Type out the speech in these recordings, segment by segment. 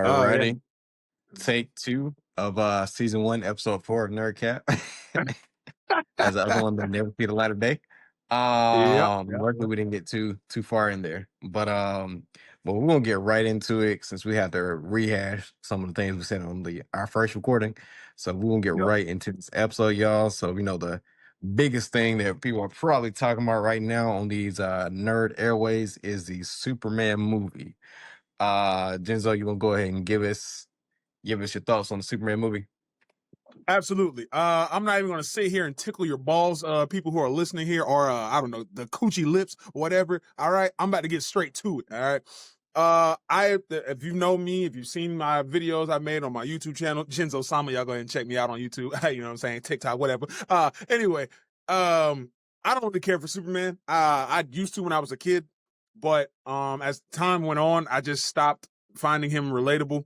Oh yeah. Alrighty. Take two of season one, episode 4 of Nerdcap. As the other one that never see the light of day. Yep. Luckily we didn't get too far in there. But we're gonna get right into it since we have to rehash some of the things we said on our first recording. So we're gonna get Yep. right into this episode, y'all. So the biggest thing that people are probably talking about right now on these nerd airways is the Superman movie. Denzel, you gonna go ahead and give us your thoughts on the Superman movie? Absolutely. I'm not even going to sit here and tickle your balls, people who are listening here, or I don't know, the coochie lips, whatever. All right, I'm about to get straight to it. All right. If you know me, if you've seen my videos I made on my YouTube channel, Jinzo Sama, y'all go ahead and check me out on YouTube. You know what I'm saying? TikTok, whatever. Anyway, I don't really care for Superman. I used to when I was a kid, but as time went on, I just stopped finding him relatable.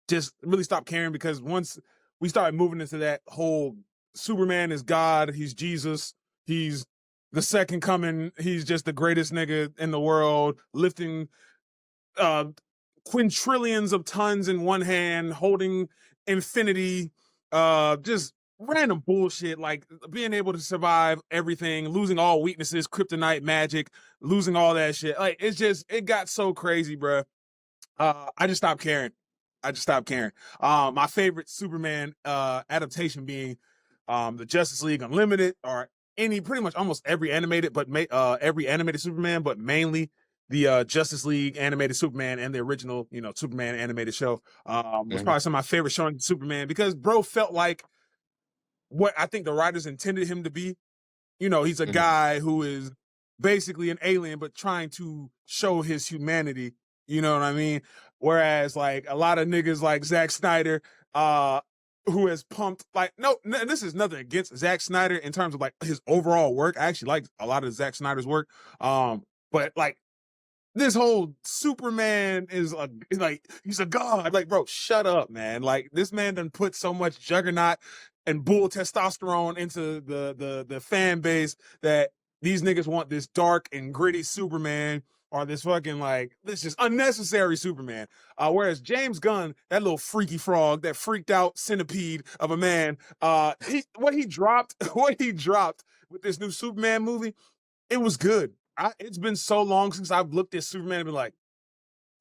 Just really stopped caring because once we started moving into that whole Superman is God, he's Jesus, he's the second coming, he's just the greatest nigga in the world, lifting uh quintillions of tons in one hand, holding infinity, just random bullshit, like being able to survive everything, losing all weaknesses, kryptonite, magic, losing all that shit. Like it got so crazy, bruh. I just stopped caring. My favorite Superman adaptation being the Justice League Unlimited, or pretty much almost every animated, but every animated Superman, but mainly the Justice League animated Superman and the original, Superman animated show. Was Mhm, probably some of my favorite showing Superman because bro felt like what I think the writers intended him to be. He's a mhm, guy who is basically an alien, but trying to show his humanity. You know what I mean? Whereas like a lot of niggas like Zack Snyder, who has pumped like, no, this is nothing against Zack Snyder in terms of like his overall work. I actually like a lot of Zack Snyder's work. But like this whole Superman is like he's a god. Like, bro, shut up, man. Like this man done put so much juggernaut and bull testosterone into the fan base that these niggas want this dark and gritty Superman or this fucking like this is unnecessary Superman. Whereas James Gunn, that little freaky frog, that freaked out centipede of a man, what he dropped with this new Superman movie, it was good. It's been so long since I've looked at Superman and been like,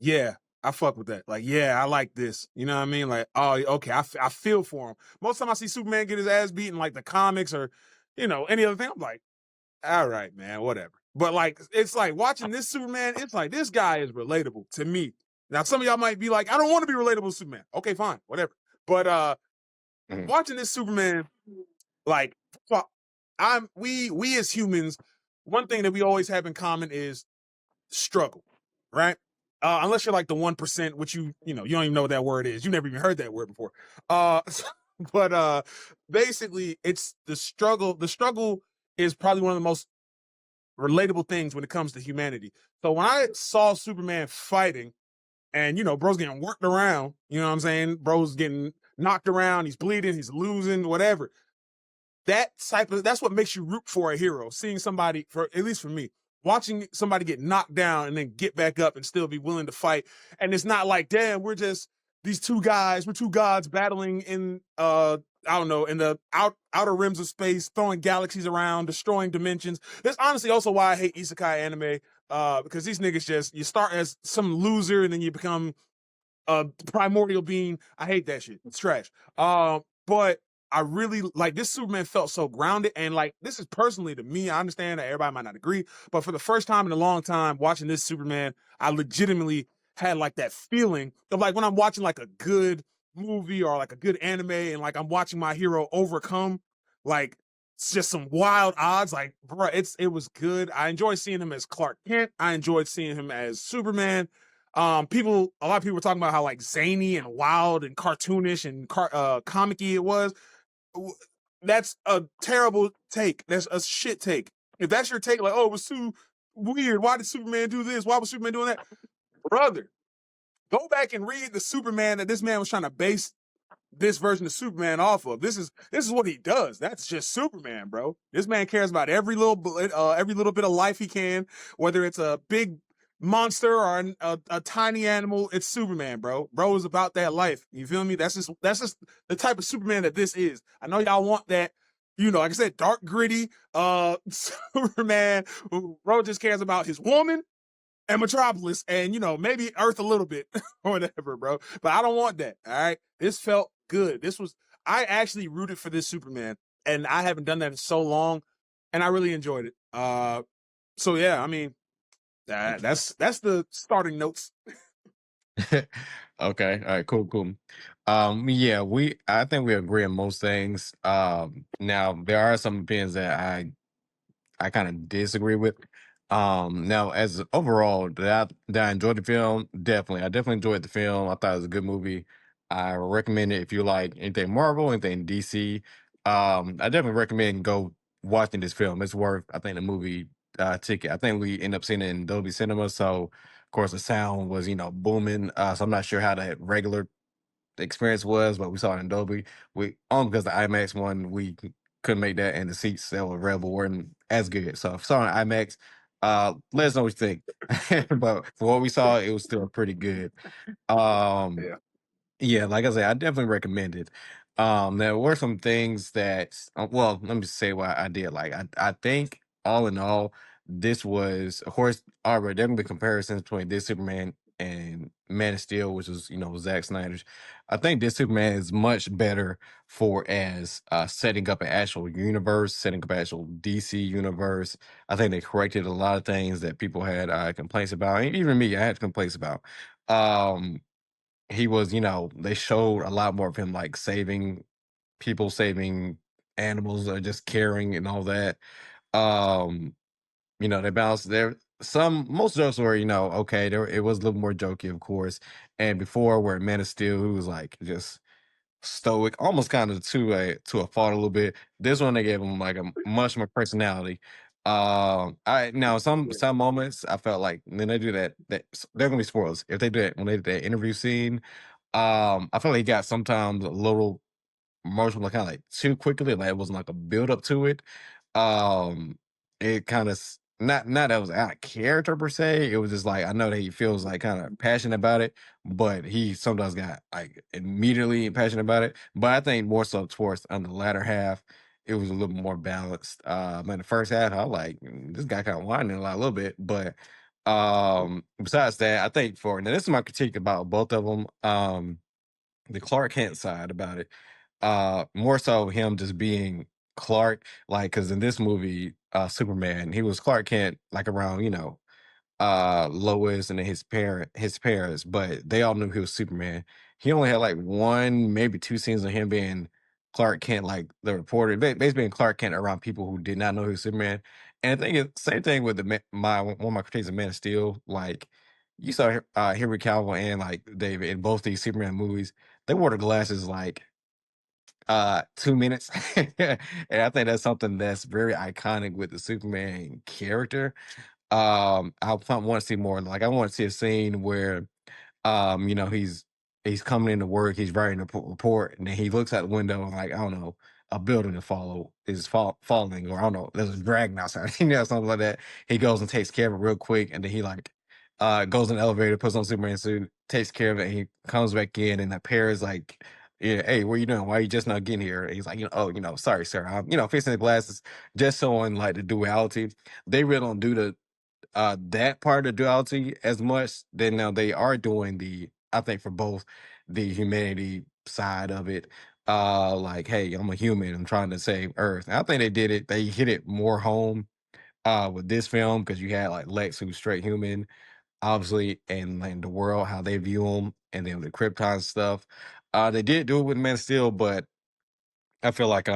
yeah, I fuck with that. Like, yeah, I like this. You know what I mean? Like, oh, okay, I feel for him. Most time I see Superman get his ass beaten, like the comics or, any other thing, I'm like, all right, man, whatever. But like, it's like watching this Superman, it's like, this guy is relatable to me. Now, some of y'all might be like, I don't want to be relatable to Superman. Okay, fine, whatever. But mhm, watching this Superman, like, we as humans, one thing that we always have in common is struggle, right? Unless you're like the 1%, which you don't even know what that word is. You never even heard that word before. Uh, but basically, it's the struggle. The struggle is probably one of the most relatable things when it comes to humanity. So when I saw Superman fighting, and bro's getting worked around, you know what I'm saying? Bro's getting knocked around. He's bleeding. He's losing. Whatever. That's what makes you root for a hero. Seeing somebody, for at least for me, watching somebody get knocked down and then get back up and still be willing to fight. And it's not like, damn, we're just these two guys, we're two gods battling in I don't know, in the outer rims of space, throwing galaxies around, destroying dimensions. That's honestly also why I hate isekai anime, because these niggas just, you start as some loser and then you become a primordial being. I hate that shit. It's trash. But I really like this Superman felt so grounded, and like this is personally to me. I understand that everybody might not agree, but for the first time in a long time watching this Superman, I legitimately had like that feeling of like when I'm watching like a good movie or like a good anime, and like I'm watching my hero overcome like it's just some wild odds. Like, bro, it was good. I enjoyed seeing him as Clark Kent. I enjoyed seeing him as Superman. A lot of people were talking about how like zany and wild and cartoonish and comic-y it was. That's a terrible take. That's a shit take. If that's your take, like, oh, it was too weird. Why did Superman do this? Why was Superman doing that? Brother, go back and read the Superman that this man was trying to base this version of Superman off of. This is what he does. That's just Superman, bro. This man cares about every little bit of life he can, whether it's a big monster or a tiny animal. It's Superman, bro. Bro is about that life. You feel me? That's just the type of Superman that this is. I know y'all want that. You know, like I said, dark, gritty, Superman. Bro just cares about his woman and Metropolis, and you know maybe Earth a little bit or whatever, bro. But I don't want that. All right, this felt good. I actually rooted for this Superman, and I haven't done that in so long, and I really enjoyed it. So yeah, I mean that's the starting notes. Okay. All right. Cool. Cool. Yeah, I think we agree on most things. Now there are some opinions that I kind of disagree with. Now as overall, did I enjoy the film? Definitely. I definitely enjoyed the film. I thought it was a good movie. I recommend it if you like anything Marvel, anything DC. I definitely recommend go watching this film. It's worth, I think, the movie ticket. I think we end up seeing it in Dolby Cinema, so of course the sound was, booming. So I'm not sure how that regular experience was, but we saw it in Dolby. We only because the IMAX one couldn't make that, and the seats that were available weren't as good. So if saw it in IMAX, let us know what you think. But for what we saw, it was still pretty good. Um, Yeah. yeah, like I said, I definitely recommend it. There were some things that, well, let me just say what I did. Like, I think all in all, this was, of course, already there can be comparisons between this Superman and Man of Steel, which is, Zack Snyder's. I think this Superman is much better for as setting up an actual universe, setting up an actual DC universe. I think they corrected a lot of things that people had complaints about. Even me, I had complaints about. Um, he was, they showed a lot more of him like saving people, saving animals, or just caring and all that. Um, they balanced there. Most jokes were, okay, there it was a little more jokey, of course. And before where Man of Steel, who was like just stoic, almost kind of to a fault a little bit. This one they gave him like a much more personality. I now some moments I felt like when they do that they're gonna be spoilers if they do that when they did that interview scene. I feel like he got sometimes a little emotional, like, kinda, like, too quickly, like, it wasn't, like, a build up to it. Um, it kinda not that it was out of character per se, it was just, like, I know that he feels, like, kinda passionate about it, but he sometimes got, like, immediately passionate about it, but I think more so towards on the latter half, it was a little more balanced. In the first half, I was like, "This guy kinda whining a little bit," but, besides that, I think for now this is my critique about both of them. The Clark Kent side about it. More so him just being Clark, like, because in this movie, Superman, he was Clark Kent, like, around, Lois and then his parents, but they all knew he was Superman. He only had, like, 1, maybe 2 scenes of him being Clark Kent, like, the reporter, basically being Clark Kent around people who did not know he was Superman. And I think it's same thing with the ma my one of my critiques of Man of Steel, like, you saw, Henry Cavill and, like, David in both these Superman movies, they wore the glasses, like, 2 minutes. And I think that's something that's very iconic with the Superman character. I want to see more. Like, I want to see a scene where he's coming into work, he's writing a report, and then he looks out the window and, like, I don't know, a building falling, or I don't know, there's a dragon outside, something like that. He goes and takes care of it real quick, and then he like goes in the elevator, puts on Superman suit, takes care of it, and he comes back in, and the pair is like, yeah, hey, what are you doing? Why are you just not getting here? And he's like, oh, sorry, sir. I'm, fixing the glasses, just showing like the duality. They really don't do that part of duality as much. Then now they are doing I think for both the humanity side of it, like, hey, I'm a human, I'm trying to save Earth. And I think they hit it more home with this film because you had like Lex, who's straight human, obviously, and like the world how they view him, and then the Krypton stuff. They did do it with Man of Steel, but I feel like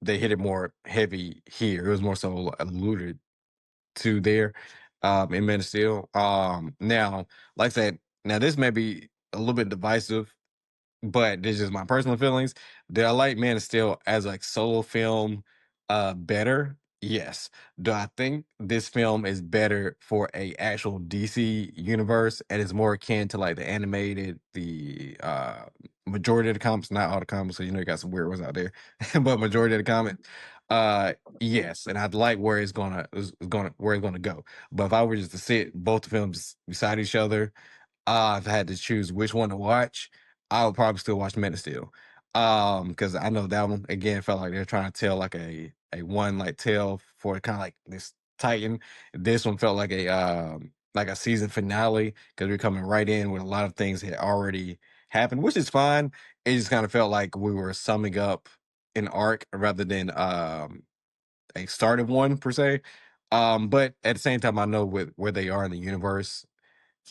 they hit it more heavy here. It was more so alluded to there in Man of Steel. Now, like I said, now this may be a little bit divisive, but this is my personal feelings. Do I like Man of Steel as like solo film better? Yes. Do I think this film is better for a actual DC universe and is more akin to like the animated, the majority of the comics, not all the comics, so you got some weird ones out there, but majority of the comics. Yes, and I'd like where where it's gonna go. But if I were just to sit both films beside each other, if I had to choose which one to watch, I would probably still watch Man of Steel. Because I know that one again felt like they're trying to tell like a one like tale for kind of like this Titan. This one felt like a season finale because we're coming right in with a lot of things that had already happened, which is fine. It just kind of felt like we were summing up an arc rather than a started one per se. But at the same time, I know with where they are in the universe,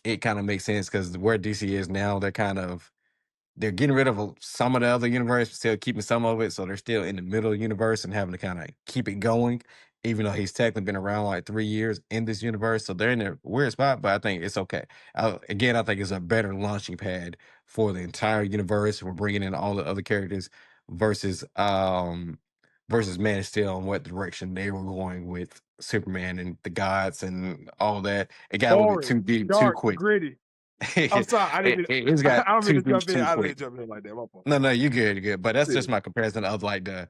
it kind of makes sense because where DC is now, they're getting rid of some of the other universe, but still keeping some of it. So they're still in the middle universe and having to kind of keep it going, even though he's technically been around like 3 years in this universe. So they're in a weird spot, but I think it's okay. Again, I think it's a better launching pad for the entire universe. We're bringing in all the other characters versus versus Man of Steel and what direction they were going with Superman and the gods and all that. It got a little bit Boring, too deep, too dark, quick. gritty. I'm it, sorry, I didn't. it's I got don't mean too to deep, jump in. too I didn't mean quick. to jump in like that. My fault. No, no, you're good. But that's Yeah. just my comparison of like the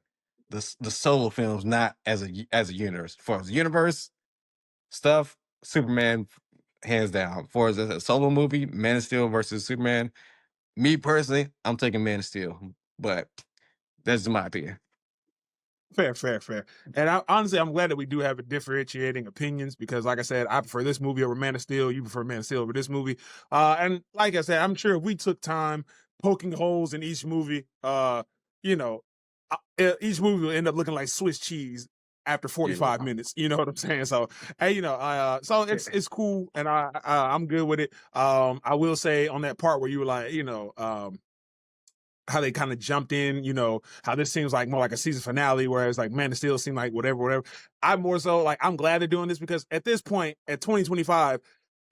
solo films, not as a universe. For as universe stuff, Superman hands down. For as a solo movie, Man of Steel versus Superman. Me personally, I'm taking Man of Steel, but that's my opinion. Fair, fair, fair. And honestly, I'm glad that we do have a differentiating opinions because, like I said, I prefer this movie over Man of Steel. You prefer Man of Steel over this movie. And like I said, I'm sure if we took time poking holes in each movie, you know, each movie will end up looking like Swiss cheese after Yeah. 45 minutes. You know what I'm saying? So, hey, so it's cool, and I'm good with it. I will say on that part where you were like, how they kind of jumped in, how this seems like more like a season finale, whereas like Man of Steel seemed like whatever, whatever. I'm more so like, I'm glad they're doing this because at this point, at 2025,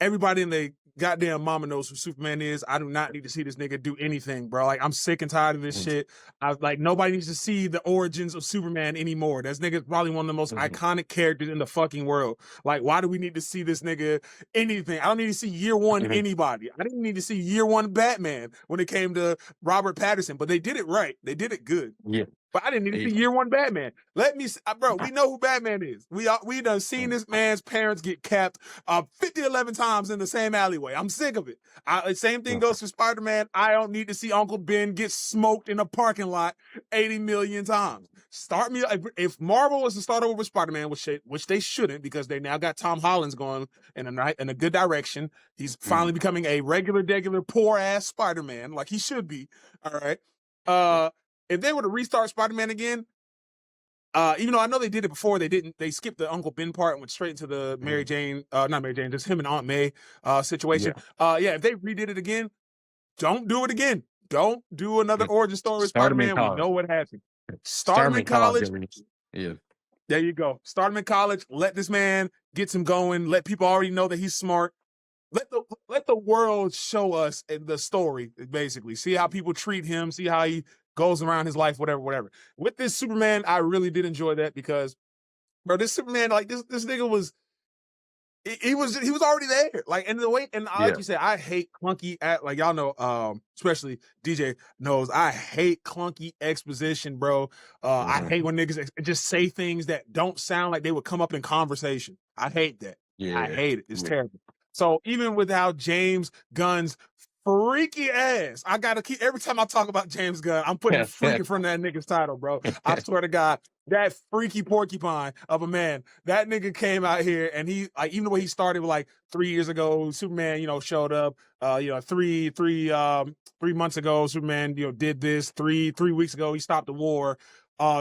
everybody in the goddamn mama knows who Superman is. I do not need to see this nigga do anything, bro. Like, I'm sick and tired of this Mhm. shit. I like nobody needs to see the origins of Superman anymore. This nigga's probably one of the most Mhm. iconic characters in the fucking world. Like, why do we need to see this nigga anything? I don't need to see year one Mhm. anybody. I didn't need to see year one Batman when it came to Robert Pattinson, but they did it right. They did it good. Yeah. But I didn't need to Eh, see year one Batman. Let me, bro. We know who Batman is. We done seen mm, this man's parents get capped 50, 11 times in the same alleyway. I'm sick of it. Same thing mm, goes for Spider-Man. I don't need to see Uncle Ben get smoked in a parking lot 80 million times. Start me if Marvel was to start over with Spider-Man, which they shouldn't because they now got Tom Holland's going in a good direction. He's finally mhm. becoming a regular, poor ass Spider-Man, like he should be. All right. Yeah. If they were to restart Spider-Man again, even though I know they did it before, they skipped the Uncle Ben part and went straight into the Mary Mhm. Jane, not Mary Jane, just him and Aunt May situation. Yeah. Yeah, if they redid it again, don't do it again. Don't do another Mm. origin story with Start him in Spider-Man. We college. know what happened. Start Start him him in in college college. at least. Yeah. There you go. Start him in college. Let this man get him going. Let people already know that he's smart. Let the world show us the story, basically. See how people treat him, see how he goes around his life, whatever, whatever. With this Superman, I really did enjoy that because, bro, this Superman, like this nigga was he was already there. Like, and the way, and like Yeah. you said, I hate clunky at like y'all know, especially DJ knows I hate clunky exposition, bro. I Mhm. hate when niggas just say things that don't sound like they would come up in conversation. I hate that. I Yeah. hate it. It's Yeah. terrible. So even with how James Gunn's freaky ass, I gotta keep every time I talk about James Gunn, I'm putting freak in front of that nigga's title, bro. I swear to God, that freaky porcupine of a man, that nigga came out here and he like even the way he started with like 3 years ago, Superman, showed up. 3 months ago, Superman, did this. Three weeks ago, he stopped the war.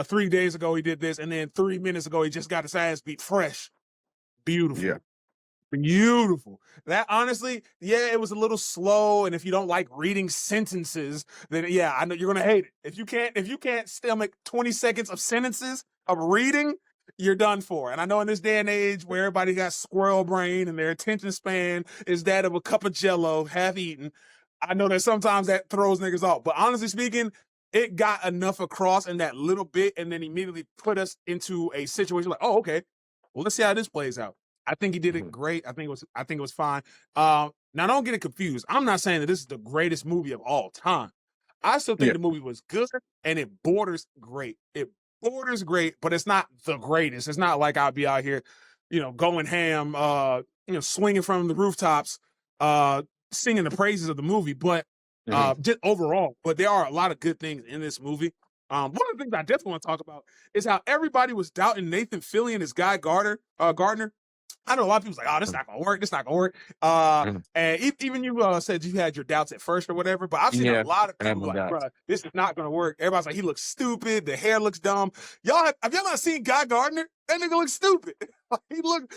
3 days ago, he did this, and then 3 minutes ago, he just got his ass beat fresh. Beautiful. Yeah. Beautiful. That honestly, yeah, it was a little slow. And if you don't like reading sentences, then yeah, I know you're gonna hate it. If you can't stomach 20 seconds of sentences of reading, you're done for. And I know in this day and age where everybody got squirrel brain and their attention span is that of a cup of jello, half eaten. I know that sometimes that throws niggas off. But honestly speaking, it got enough across in that little bit and then immediately put us into a situation like, oh, okay. Well, let's see how this plays out. I think he did it Mhm. great. I think it was fine. Now don't get it confused. I'm not saying that this is the greatest movie of all time. I still think Yeah. the movie was good and it borders great. It Order's great, but it's not the greatest. It's not like I'll be out here, going ham, swinging from the rooftops, uh, singing the praises of the movie. But Mhm. just overall, but there are a lot of good things in this movie. One of the things I definitely want to talk about is how everybody was doubting Nathan Fillion as Guy Gardner. I know a lot of people's like, oh, this not gonna work. This not gonna work. Mhm. And even you said you had your doubts at first or whatever, but I've seen a Yeah, lot of I have people my like, doubts. bro, this is not gonna work. Everybody's like, he looks stupid. The hair looks dumb. Have y'all not seen Guy Gardner? That nigga looks stupid. He's one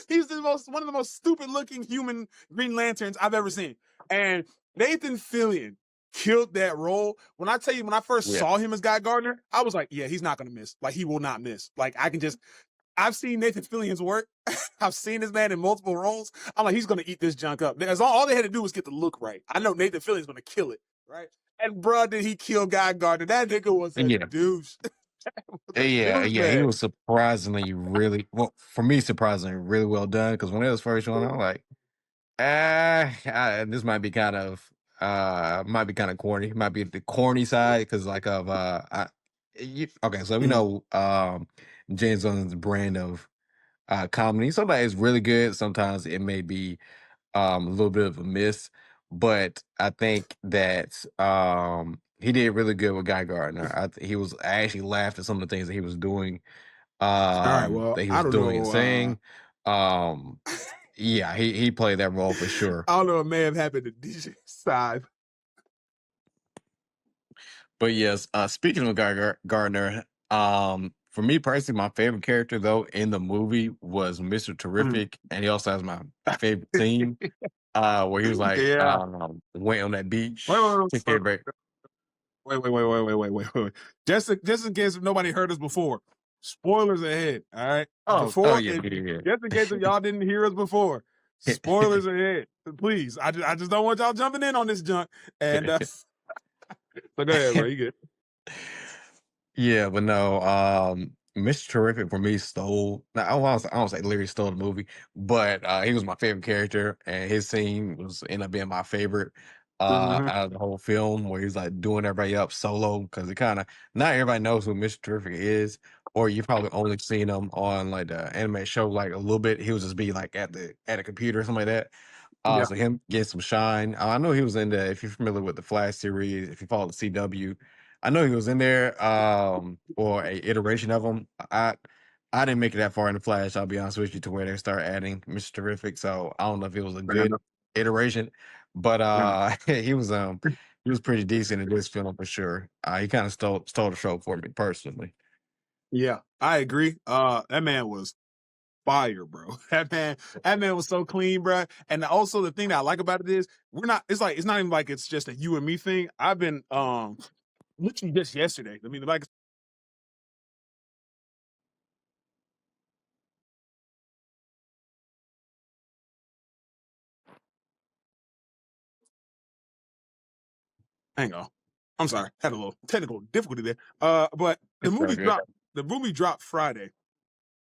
of the most stupid looking human Green Lanterns I've ever seen. And Nathan Fillion killed that role. When I tell you, when I first Yeah. saw him as Guy Gardner, I was like, yeah, he's not gonna miss. Like, he will not miss. Like, I've seen Nathan Fillion's work. I've seen this man in multiple roles. I'm like, he's gonna eat this junk up. Because all they had to do was get the look right. I know Nathan Fillion's gonna kill it, right? And bro, did he kill Guy Gardner? That nigga was a Yeah. douche. Was a Yeah, yeah, he douchebag. was surprisingly really well for me, surprisingly really well done. Because when it was first showing, I'm like, this might be kind of corny. Might be the corny side because like of okay, so we Mm. know James Gunn's brand of comedy. Sometimes it's really good. Sometimes it may be a little bit of a miss, but I think that he did really good with Guy Gardner. I actually laughed at some of the things that he was doing, All right, well, I don't and know. saying. Um, yeah, he played that role for sure. I don't know what may have happened to DJ side. But yes, speaking of Gardner, for me personally, my favorite character though in the movie was Mr. Mm. Terrific, and he also has my favorite scene where he was like Yeah. went on that Wait, beach, wait, took wait, everybody. wait. Just in case nobody heard us before. Spoilers ahead. All right. Oh yeah, yeah, Just in case if y'all didn't hear us before. yeah. Spoilers ahead. Please. I just don't want y'all jumping in on this junk. And so go ahead, bro. You good. Yeah, but no, Mr. Terrific for me stole. Now, I won't say literally stole the movie, but he was my favorite character, and his scene was ended up being my favorite Mm-hmm. out of the whole film, where he's like doing everybody up solo because it kind of not everybody knows who Mr. Terrific is, or you probably only seen him on like the anime show like a little bit. He was just be like at a computer or something like that. Yeah. So him getting some shine. I know he was in the. If you're familiar with the Flash series, if you follow the CW, I know he was in there. Or a iteration of him. I didn't make it that far in the Flash. I'll be honest with you, to where they start adding Mr. Terrific. So I don't know if it was a Fair good enough. iteration, but Fair enough. he was pretty decent in this film for sure. He kind of stole the show for me personally. Yeah, I agree. That man was fire, bro. That man was so clean, bro. And also the thing that I like about it is it's not even like it's just a you and me thing. I've been literally just yesterday. I mean, like, hang on. I'm sorry, had a little technical difficulty there. But the It's so movie good. dropped. The movie dropped Friday.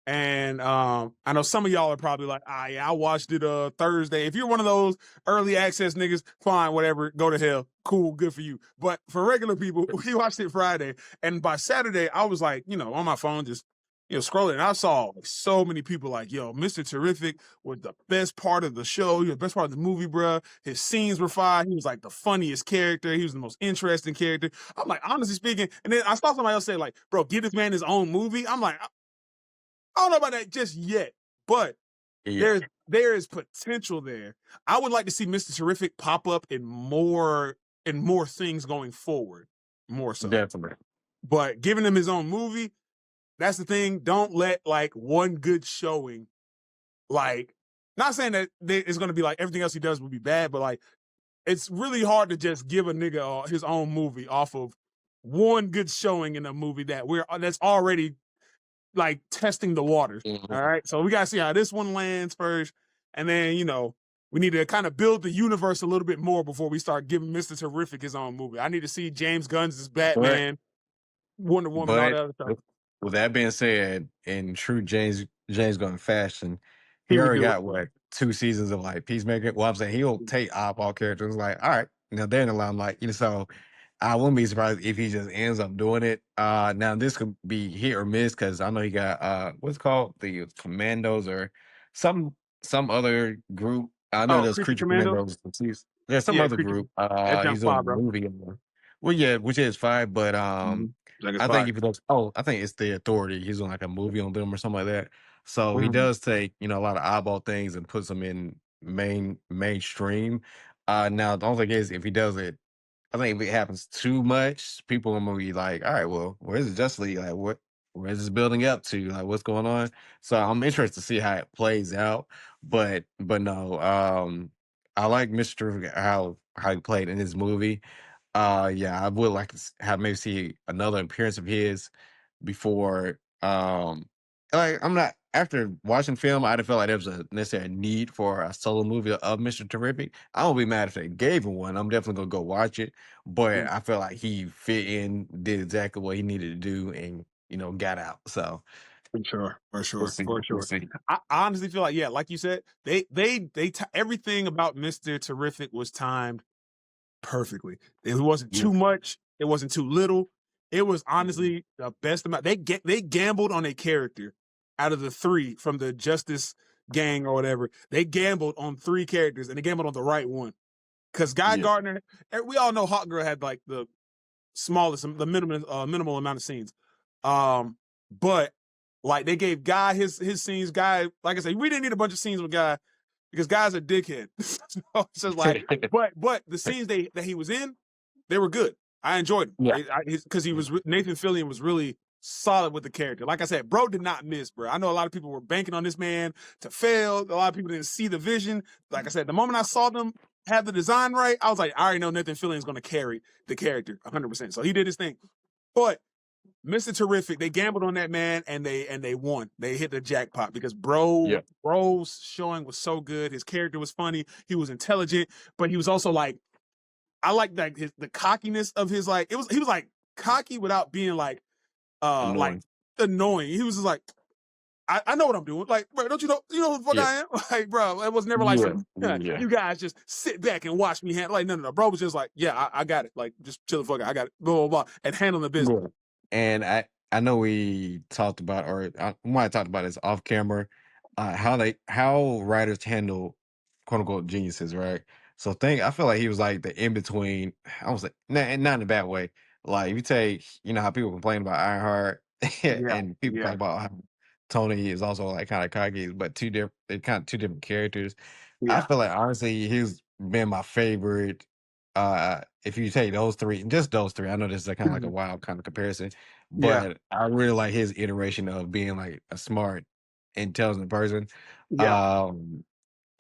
And I know some of y'all are probably like, yeah, I watched it Thursday. If you're one of those early access niggas, fine, whatever, go to hell. Cool, good for you. But for regular people, we watched it Friday. And by Saturday, I was like, on my phone, just scrolling. And I saw so many people like, yo, Mr. Terrific was the best part of the show, the best part of the movie, bro. His scenes were fire. He was like the funniest character. He was the most interesting character. I'm like, honestly speaking, and then I saw somebody else say, like, bro, give this man his own movie. I'm like, I don't know about that just yet, but Yeah, there is potential there. I would like to see Mr. Terrific pop up in more things going forward, more so. definitely. But giving him his own movie, that's the thing. Don't let like one good showing, like, not saying that it's going to be like everything else he does will be bad, but like it's really hard to just give a nigga his own movie off of one good showing in a movie that's already like testing the waters. All Mhm. right. So we gotta see how this one lands first. And then, we need to kind of build the universe a little bit more before we start giving Mr. Terrific his own movie. I need to see James Gunn's But Batman, Wonder Woman, all But that other stuff. with, with that being said, in true James Gunn fashion, He he would already do it. got what 2 seasons of like Peacemaker. Well, I'm saying he'll take oddball characters like, all right, now they're in the limelight, so I wouldn't be surprised if he just ends up doing it. Now this could be hit or miss because I know he got what's it called the Commandos or some some other group. I know Oh, there's Creature Creature Commandos. Commandos. There's some Yeah, other Creature. group. That He's jump doing a fire, bro. movie. Well, yeah, which is fine, but Like it's I think fire. if he does, oh, I think it's the Authority. He's doing like a movie on them or something like that. So he Mhm. does take a lot of eyeball things and puts them in mainstream. Now the only thing is if he does it I think if it happens too much, people are gonna be like, all right, well, where's the Justice League? Like, where's this building up to? Like, what's going on? So I'm interested to see how it plays out. But no, I like Mr. How he played in this movie. Yeah, I would like to have maybe see another appearance of his before. Like I'm not after watching film, I didn't feel like there was a necessary need for a solo movie of Mr. Terrific. I won't be mad if they gave him one. I'm definitely gonna go watch it. But Mm, I feel like he fit in, did exactly what he needed to do, and got out. So for sure, for we'll sure, see. for We'll sure. see. I honestly feel like, yeah, like you said, everything about Mister Terrific was timed perfectly. It wasn't Yeah. too much. It wasn't too little. It was Mhm. honestly the best amount. They gambled on a character out of the three from the Justice Gang or whatever. They gambled on three characters and they gambled on the right one. Because Guy Yeah. Gardner, we all know Hawk Girl had like the smallest, the minimal amount of scenes. But like they gave Guy his scenes. Guy, like I said, we didn't need a bunch of scenes with Guy because Guy's a dickhead. So it's just like, but the scenes that he was in, they were good. I enjoyed him Yeah. because he was Nathan Fillion was really solid with the character. Like I said, bro did not miss, bro. I know a lot of people were banking on this man to fail. A lot of people didn't see the vision. Like I said, the moment I saw them have the design right, I was like, I already know Nathan Fillion is going to carry the character 100%. So he did his thing. But Mr. Terrific, they gambled on that man and they won. They hit the jackpot because Yeah. bro's showing was so good. His character was funny. He was intelligent, but he was also like, I like that the cockiness of his like he was like cocky without being like Annoying. annoying. He was just like, I know what I'm doing. Like, bro, don't you know who the fuck Yeah. I am? Like, bro, it was never like Yeah. some Yeah. you guys just sit back and watch me handle. Like, no. Bro was just like, yeah, I got it. Like, just chill the fuck out. I got it. Blah blah blah, and handling the business. Yeah. And I know we talked about or we might have talked about this off camera, how writers handle quote unquote geniuses, right? So I feel like he was like the in between. I was like not in a bad way. Like if you take how people complain about Ironheart Yeah, and people talk yeah, about how Tony is also like kind of cocky, but they're kind of two different characters. I yeah. feel like honestly he's been my favorite. If you take those three, just those three, I know this is kind of like a Mhm. wild kind of comparison, Yeah, but I really like his iteration of being like a smart, intelligent person. yeah. Um,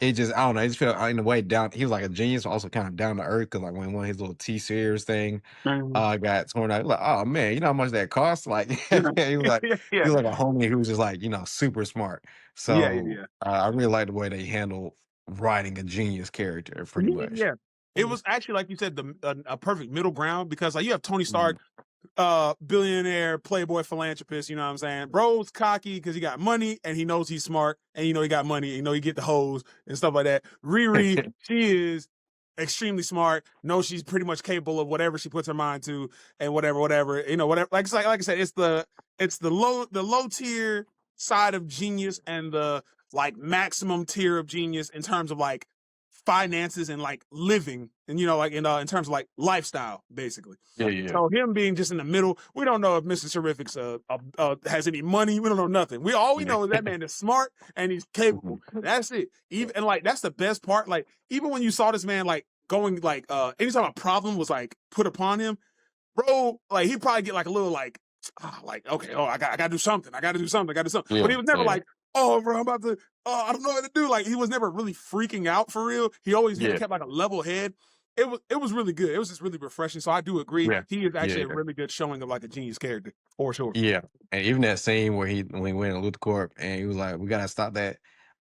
it just I don't know. I just feel in a way down. He was like a genius, but also kind of down to earth because like when one of his little T series thing Mhm. got torn out, he was like oh man, you know how much that cost? Like Yeah, he was like yeah, he was like a homie who was just like super smart. yeah, So yeah. I really like the way they handle writing a genius character, pretty much. Yeah. It was actually like you said, a perfect middle ground because like you have Tony Mhm. Stark, billionaire, playboy, philanthropist. You know what I'm saying? Bro's cocky because he got money and he knows he's smart and he got money and he get the hoes and stuff like that. Riri, she is extremely smart. Knows she's pretty much capable of whatever she puts her mind to and whatever. Whatever. Like I said, it's the low tier side of genius and the like maximum tier of genius in terms of like finances and like living and like in terms of like lifestyle basically. Yeah, yeah, So him being just in the middle, we don't know if Mr. Terrific's has any money. We don't know nothing. We yeah. know is that man is smart and he's capable. Mhm. That's it. Even and like that's the best part. Like even when you saw this man like going like anytime a problem was like put upon him, bro, like he'd probably get like a little like okay, I gotta do something. I gotta do something. I gotta do something. But Yeah, he was never yeah, like, oh, bro, I'm about to. Oh, I don't know what to do. Like he was never really freaking out for real. He always yeah, kept like a level head. It was really good. It was just really refreshing. So I do agree. yeah, He is yeah, actually a yeah. really good showing of like a genius character for sure. Yeah, and even that scene where when he went to Luther Corp and he was like, "We gotta stop that.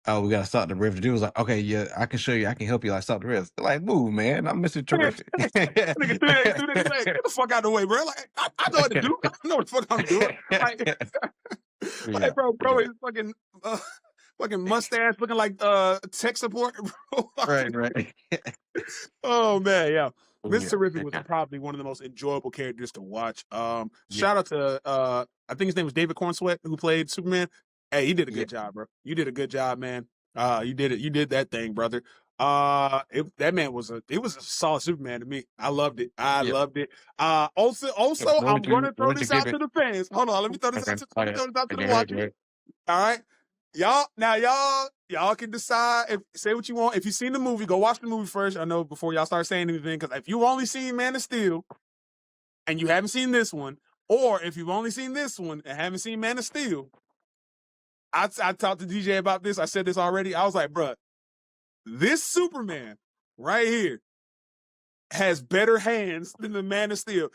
Oh, we gotta stop the rift." The dude was like, "Okay, yeah, I can show you. I can help you. Like stop the rift." Like, move, man. I'm Mister Terrific. Nigga threw that leg. Get the fuck out of the way, bro. Like I know what to do. I know what the fuck I'm doing. Like, Yeah, like bro, yeah. his fucking fucking mustache looking like tech support, bro. Right, right. Oh man, yeah. Miss Yeah, Terrific was yeah, probably one of the most enjoyable characters to watch. yeah, Shout out to I think his name was David Cornsweet who played Superman. Hey, he did a yeah. good job, bro. You did a good job, man. You did it. You did that thing, brother. That man was a solid Superman to me. I loved it. I Yeah. loved it. Also, I'm gonna What throw would you this give out it? to the fans. Hold on, let me throw this Okay. out to Oh, let me yeah. throw this out to the Okay, heard watchers. you. All right. Y'all can decide if say what you want. If you've seen the movie, go watch the movie first. I know before y'all start saying anything, because if you've only seen Man of Steel and you haven't seen this one, or if you've only seen this one and haven't seen Man of Steel, I talked to DJ about this. I said this already. I was like, bruh, this Superman right here has better hands than the Man of Steel.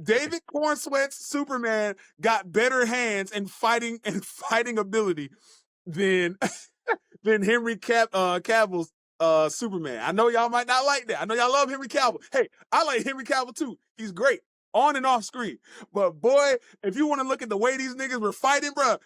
David Cornsweet's Superman got better hands and fighting ability than than Cavill's Superman. I know y'all might not like that. I know y'all love Henry Cavill. Hey, I like Henry Cavill too. He's great on and off screen. But boy, if you want to look at the way these niggas were fighting, bro,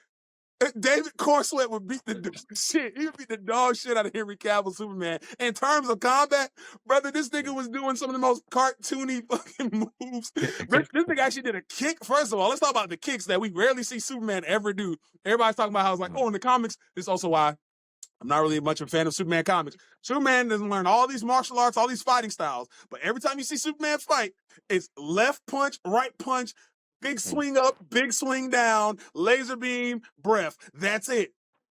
David Cornsweet would beat the shit. He would beat the dog shit out of Henry Cavill Superman. In terms of combat, brother, this nigga was doing some of the most cartoony fucking moves. This nigga actually did a kick. First of all, let's talk about the kicks that we rarely see Superman ever do. Everybody's talking about how it's like, oh, in the comics, this is also why I'm not really much of a fan of Superman comics. Superman doesn't learn all these martial arts, all these fighting styles, but every time you see Superman fight, it's left punch, right punch, big swing up, big swing down, laser beam, breath. That's it.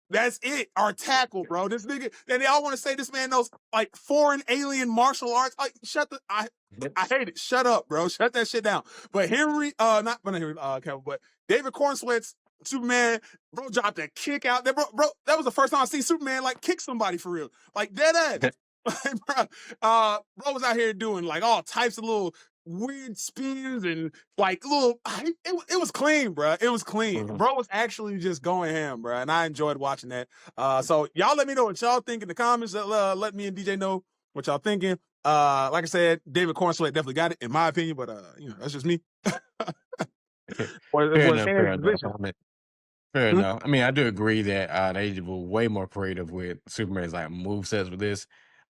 That's it. Our tackle, bro. This nigga, and they all want to say this man knows like foreign alien martial arts. Like, I hate it. Shut up, bro. Shut that shit down. But not Henry, Kevin, but David Cornsweet's Superman, bro, dropped a kick out there, bro. That was the first time I see Superman like kick somebody for real, like dead ass. Like, bro was out here doing like all types of little weird spins and like little. It was clean, bro. It was clean. Bro was actually just going ham, bro, and I enjoyed watching that. So y'all let me know what y'all think in the comments. Let me and DJ know what y'all thinking. Like I said, David Cornsweet definitely got it in my opinion, but that's just me. Fair For the enough, fans' fair enough. position. Fair Hmm? enough. I mean, I do agree that they were way more creative with Superman's like move sets with this.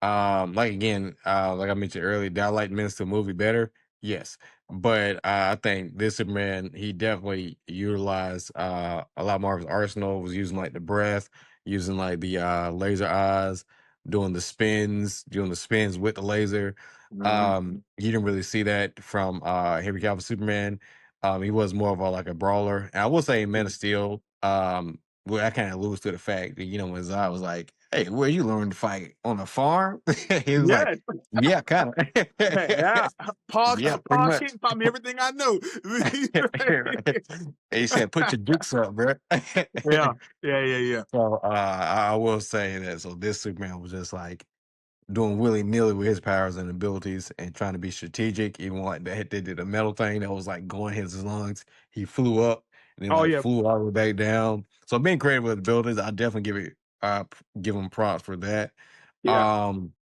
Like again, like I mentioned earlier, did I like Minister movie better? Yes, but I think this Superman he definitely utilized a lot more of his arsenal. Was using like the breath, using like the laser eyes, doing the spins with the laser. Mhm. You didn't really see that from Henry Cavill Superman. He was more of a like a brawler. And I will say, in Man of Steel. Well, I kind of lose to the fact that when Zod was like, "Hey, where you learn to fight on a farm?" He was like, Yes. "Yeah, kind Yeah. of, Paul, yeah, pretty Paul much." Kent taught me everything I know. He said, "Put your dukes up, bro." Yeah. Yeah. So I will say that. So this Superman was just like doing willy nilly with his powers and abilities and trying to be strategic. Even like they did a metal thing that was like going his lungs. He flew up and then Oh like yeah. flew all the way back down. So being creative with abilities, I definitely give him props for that. Yeah. Um,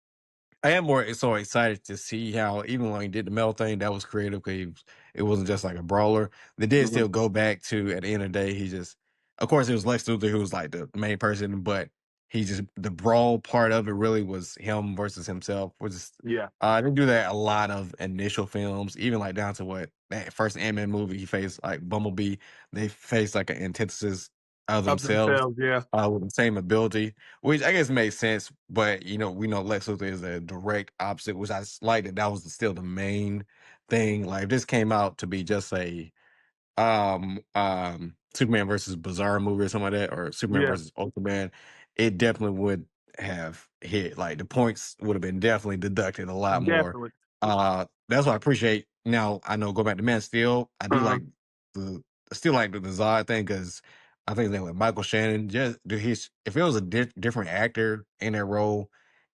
I am more so excited to see how even when he did the metal thing, that was creative because it wasn't just like a brawler. They did Mhm. still go back to at the end of the day, he just of course it was Lex Luthor who was like the main person, but he just the brawl part of it really was him versus himself, which is Yeah. they do that a lot of initial films, even like down to what that first Ant-Man movie he faced like Bumblebee, they faced like an antithesis of Of themselves themselves. Yeah. with the same ability, which I guess makes sense. But we know Lex Luthor is a direct opposite, which like that. That was still the main thing. Like if this came out to be just a Superman versus Bizarre movie or something like that, or Superman Yeah. versus Ultraman, it definitely would have hit. Like the points would have been definitely deducted a lot more. Definitely. That's what I appreciate. Now I know go back to Man Steel. I do Uh-huh. like the still like the Zod thing because I think that with Michael Shannon, just do his if it was a different actor in that role,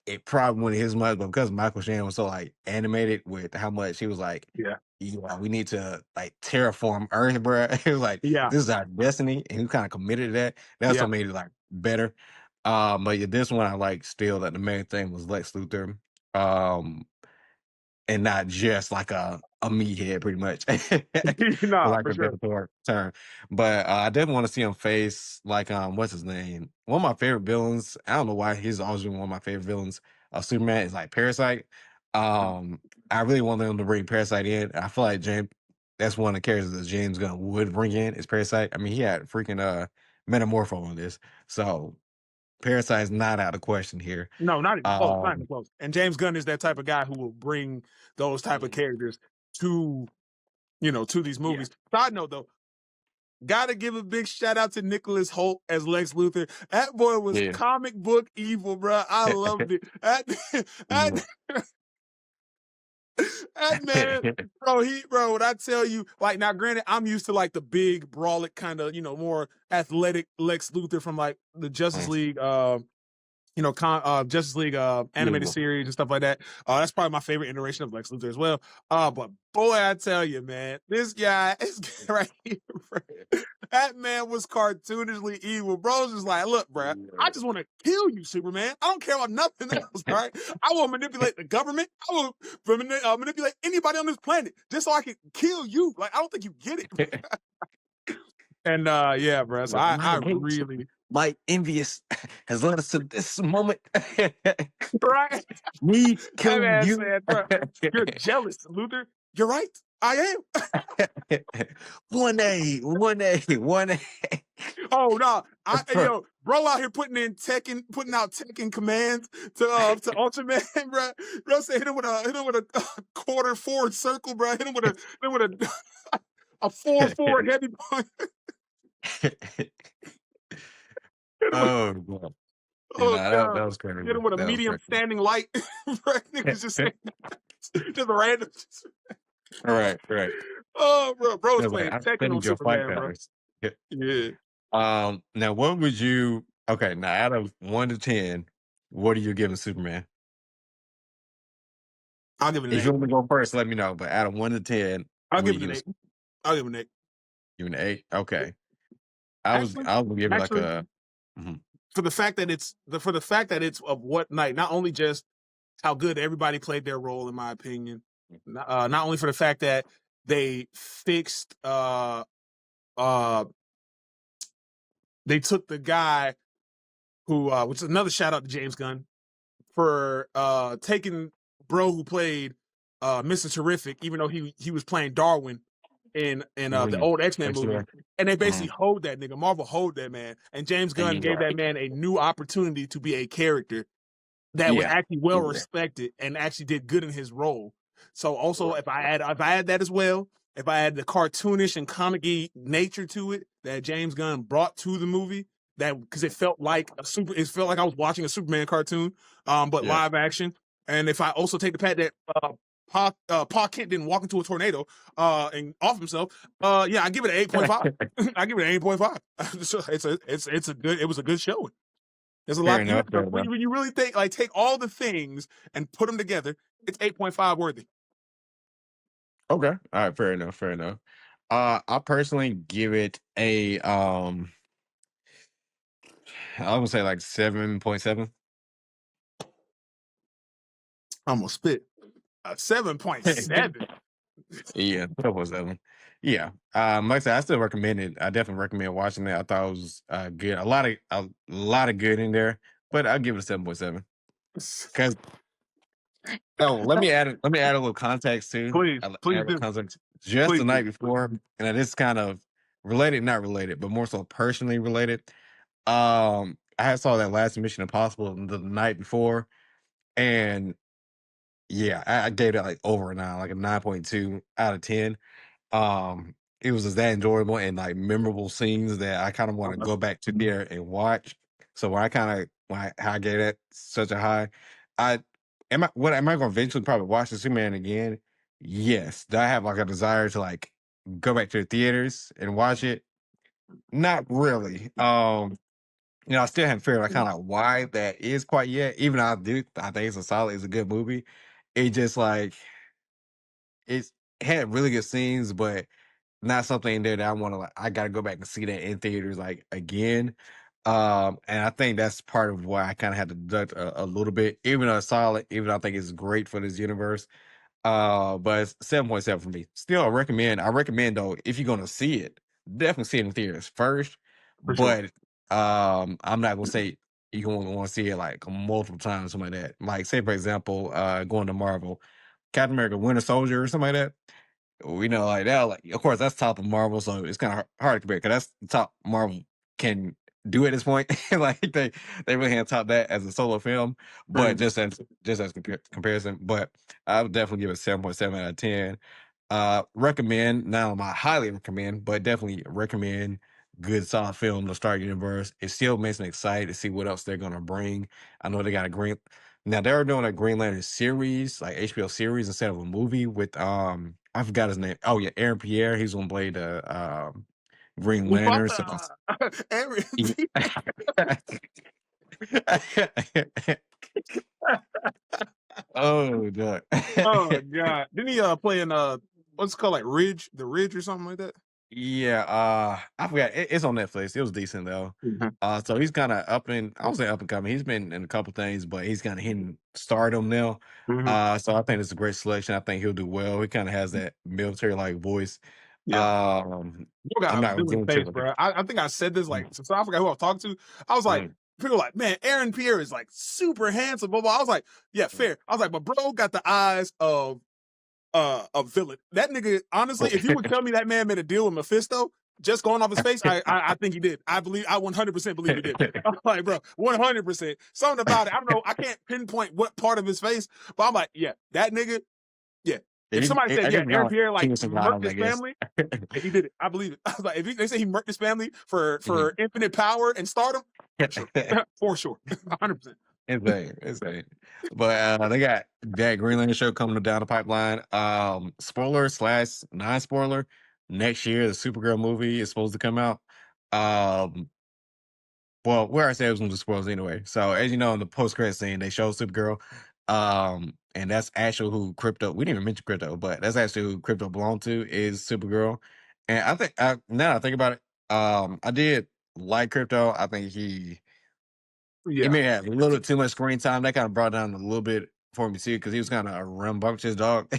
it probably wouldn't hit as much. But because Michael Shannon was so like animated with how much he was like Yeah. yeah, we need to like terraform Earth, bro. It was like Yeah. this is our destiny, and he kind of committed to that. That's Yeah. what made it like better. But yeah, this one I like still that the main thing was Lex Luthor. Um, and not just like a meathead, pretty much, for Nah, like for a sure. better term. But I definitely want to see him face like what's his name? One of my favorite villains. I don't know why he's always been one of my favorite villains. Superman is like Parasite. I really want them to bring Parasite in. I feel like James, that's one of the characters that James Gunn would bring in is Parasite. I mean, he had freaking Metamorpho on this, so Parasite is not out of question here. No, not even close. Not even Um, close. And James Gunn is that type of guy who will bring those type of characters to to these yeah, movies. Side note though, gotta give a big shout out to Nicholas Holt as Lex Luthor. That boy was yeah. comic book evil, bro. I loved it. That, that man, bro, when I tell you, like, now granted, I'm used to like the big brawlic kind of, more athletic Lex Luthor from like the Justice League Justice League animated Yeah. series and stuff like that. That's probably my favorite iteration of Lex Luthor as well. But boy, I tell you, man, this guy is right here. Bro. That man was cartoonishly evil. Bro's just like, look, bro, I just want to kill you, Superman. I don't care about nothing else, all right? I will manipulate the government. I will manipulate anybody on this planet just so I can kill you. Like, I don't think you get it. And yeah, bro. So I really my envious has led us to this moment. right. Me That killing man you. said, bro, you're jealous, Luthor. You're right. I am. 1A, 1A, 1A. Oh no, bro out here putting out Tekken commands to Ultraman, bro. Bro said hit him with a quarter forward circle, bro. Hit him with a 4-4 heavy punch. Oh, God. Oh That god, was crazy. hit him with a That was medium crazy. standing light. Bro, niggas just saying just random. Right, right. Oh, bro's It was like, playing I Tekken on studied your fight Superman, bro. patterns. Yeah, Now what would you okay, now out of 1 to 10, what are you giving Superman? I'll give it an If you 8. want to go first, let me know. But out of 1 to 10, I'll what are give you it an giving 8. I'll give it an 8. you an 8? Okay. Actually, I was gonna give it like actually, a mhm. for the fact that it's of what night, not only just how good everybody played their role, in my opinion, not only for the fact that they fixed, they took the guy who, which is another shout out to James Gunn for taking bro who played Mr. Terrific, even though he was playing Darwin in the Mhm. old X-Men Next movie. year. And they basically Mhm. hold that nigga. Marvel hold that man. And James Gunn gave Yeah. that man a new opportunity to be a character that was Yeah. actually well Yeah. respected and actually did good in his role. So also Right. if I add that as well, if I add the cartoonish and comic-y nature to it that James Gunn brought to the movie, that because it felt like I was watching a Superman cartoon, but Yeah. live action. And if I also take the fact that Pa Kent didn't walk into a tornado and off himself, yeah, I give it an 8.5. I give it an 8.5. It was a good showing. There's a Fair lot. enough, fair enough. When you really take all the things and put them together, it's 8.5 worthy. Okay. All right, fair enough, fair enough. I personally give it a I would say like 7.7. I'm gonna spit 7.7. Yeah, 7.7. Yeah. Like I said, I still recommend it. I definitely recommend watching it. I thought it was good. A lot of good in there, but I'll give it a 7.7. Because let me add a little context too. Please, I'll add a please little do. context. Just the Please do. night before, and this kind of related, not related, but more so personally related. I had saw that last Mission Impossible the night before, and yeah, I gave it like over a 9, like a 9.2 out of 10. It was just that enjoyable and like memorable scenes that I kind of want to Okay. go back to there and watch. So how I gave that such a high, I am I going to eventually probably watch the Superman again? Yes. Do I have like a desire to like go back to the theaters and watch it? Not really. I still haven't figured out kind of why that is quite yet. Even though I think it's a good movie. It just like it's it had really good scenes, but not something in there that I want to like. I got to go back and see that in theaters like again. And I think that's part of why I kind of had to deduct a little bit, even though it's solid, even though I think it's great for this universe. But it's 7.7 for me. Still, I recommend though, if you're gonna see it, definitely see it in theaters first. For sure. But I'm not gonna say you want to see it like multiple times, something like that. Like say for example, going to Marvel, Captain America, Winter Soldier, or something like that. We know like that, like of course that's top of Marvel, so it's kind of hard to compare because that's the top Marvel can do at this point. Like they really can't top that as a solo film, but Right. just as comparison. But I would definitely give it 7.7 out of 10. Recommend now, I highly recommend, but definitely recommend good solid film to start universe. It still makes me excited to see what else they're gonna bring. I know they got a green now they're doing a Green Lantern series, like HBO series instead of a movie with I forgot his name. Oh yeah, Aaron Pierre. He's gonna play the Green We fought Lantern. So the Aaron. yeah. Oh god. Oh god! Didn't he play in what's it called, like Ridge, the Ridge or something like that? Yeah, I forgot. It's on Netflix. It was decent though. Mhm. So he's kind of I won't say up and coming. He's been in a couple things, but he's kind of hitting stardom now. Mhm. So I think it's a great selection. I think he'll do well. He kind of has that military like voice. Yeah. Um, Bro got I'm a not villain going face, to bro. I think I said this mm, like so I forgot who I was talking to. I was like, mm, people were like, man, Aaron Pierre is like super handsome, blah blah. I was like, yeah, mm. fair. I was like, but bro got the eyes of a villain. That nigga, honestly, if you would tell me that man made a deal with Mephisto, just going off his face, I think he did. I 100% believe he did. I'm like, bro, 100%. Something about it. I don't know. I can't pinpoint what part of his face, but I'm like, yeah, that nigga, yeah. If somebody I said, guess yeah, Aaron not Pierre like Kingston murked Isles, I his guess. family, yeah, he did it. I believe it. I was like, if they say he murked his family for Mhm. infinite power and stardom, for sure, for sure, 100%. Insane. But they got that Green Lantern show coming down the pipeline. Spoiler slash non-spoiler. Next year, the Supergirl movie is supposed to come out. Um, well, where I said it was going to spoilers anyway. So as you know, in the post-credit scene, they show Supergirl. And that's actually who Crypto. We didn't even mention Crypto, but that's actually who Crypto belonged to is Supergirl. And I think now that I think about it, I did like Crypto. I think he Yeah, may have a little bit too much screen time. That kind of brought down a little bit for me too, because he was kind of a rambunctious dog.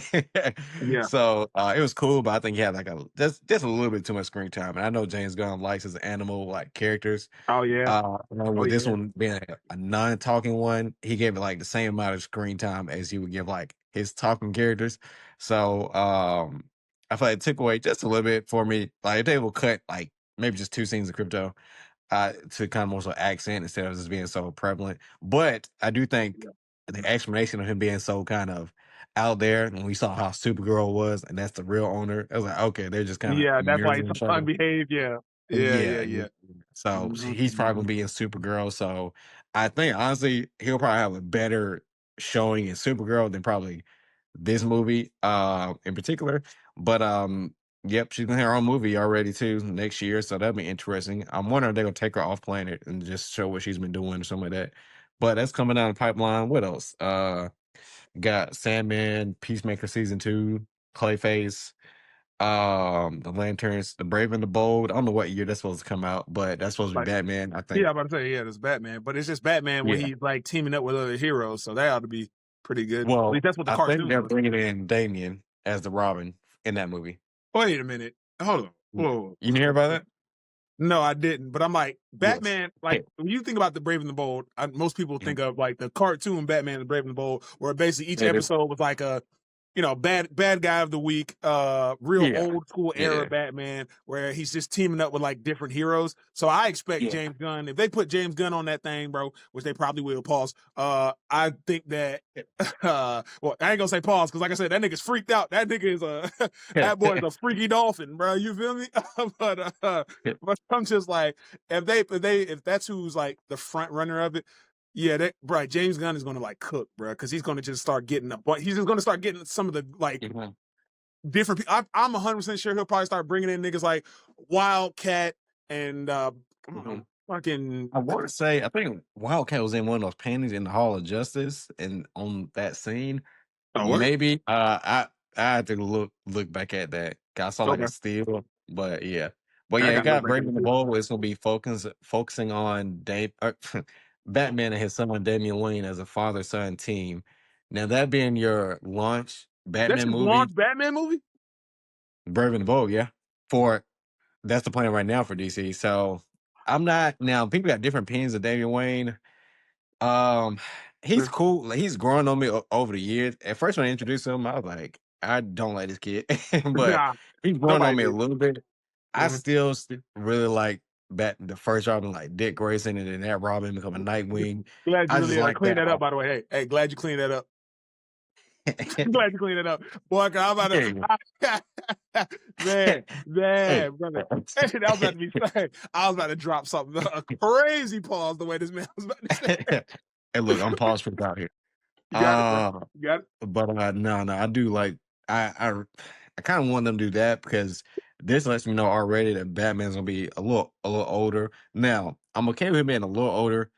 yeah. So it was cool, but I think he had like a just a little bit too much screen time. And I know James Gunn likes his animal like characters. Oh yeah, oh With this yeah, one being a non-talking one, he gave it like the same amount of screen time as he would give like his talking characters. So I feel like it took away just a little bit for me. Like if they will cut like maybe just 2 scenes of Crypto to kind of more so accent instead of just being so prevalent. But I do think yeah. the explanation of him being so kind of out there when we saw how Supergirl was, and that's the real owner. I was like, okay, they're just kind of Yeah, that's why he's mirroring each other. unbehaved. Yeah, yeah, Yeah, yeah, yeah. yeah. So Mhm. he's probably gonna be in Supergirl. So I think honestly, he'll probably have a better showing in Supergirl than probably this movie, in particular. But yep, she's gonna have her own movie already too next year, so that'll be interesting. I'm wondering if they're gonna take her off planet and just show what she's been doing or something like that. But that's coming down the pipeline. What else? Got Sandman, Peacemaker season 2, Clayface, the Lanterns, the Brave and the Bold. I don't know what year that's supposed to come out, but that's supposed to be Like, Batman, I yeah, think. I'm about to say, yeah, there's Batman, but it's just Batman when Yeah. he's like teaming up with other heroes, so that ought to be pretty good. At least Well, that's what the I think cartoon they're was. bringing in Damien as the Robin in that movie. Wait a minute, hold on. Yeah. Whoa. You didn't hear about that? No, I didn't. But I'm like, Yes. Batman, like, when you think about the Brave and the Bold, most people Mhm. think of like the cartoon Batman, the Brave and the Bold, where basically each They do. episode was like a, bad guy of the week, real Yeah. old school era Yeah. Batman, where he's just teaming up with like different heroes. So I expect Yeah. James Gunn, if they put James Gunn on that thing, bro, which they probably will, pause. I think that, well, I ain't gonna say pause because, like I said, that nigga's freaked out. That nigga is a, that boy is a freaky dolphin, bro. You feel me? But I'm just like, if that's who's like the front runner of it, yeah, that right. James Gunn is going to like cook, bro, because he's going to just start getting but he's just going to start getting some of the like Mhm. different. I'm 100% sure he'll probably start bringing in niggas like Wildcat and Mhm. fucking I want to say, I think Wildcat was in one of those paintings in the Hall of Justice, and on that scene, oh word maybe I had to look back at that. 'Cause I saw like a okay. steal, but yeah, but I yeah, it got to look got back at Breaking it the too. Bold. It's gonna be focusing on Batman and his son Damian Wayne as a father son team. Now that being your launch That's Batman his movie, launch Batman movie. Breaking the Bold, yeah, for that's the plan right now for DC. So I'm not now. People got different opinions of Damian Wayne. Um, he's Yeah. cool. Like, he's grown on me over the years. At first, when I introduced him, I was like, I don't like this kid, but Nah, he's grown on nobody me a did. little bit. I Mhm. still really like the first Robin, like Dick Grayson, and then that Robin becoming Nightwing. Glad you I just really like cleaned that. that up. By the way, hey, glad you cleaned that up. Glad you cleaned it up, boy. 'Cause I'm about Yeah. to, man, Hey. brother. I was about to be saying, I was about to drop something, a crazy pause. The way this man was about to say, Hey, look, I'm paused for out here. you got it, bro. Uh, You got it. but no, I do like I I I kind of want them to do that because this lets me know already that Batman's gonna be a little older. Now, I'm okay with him being a little older.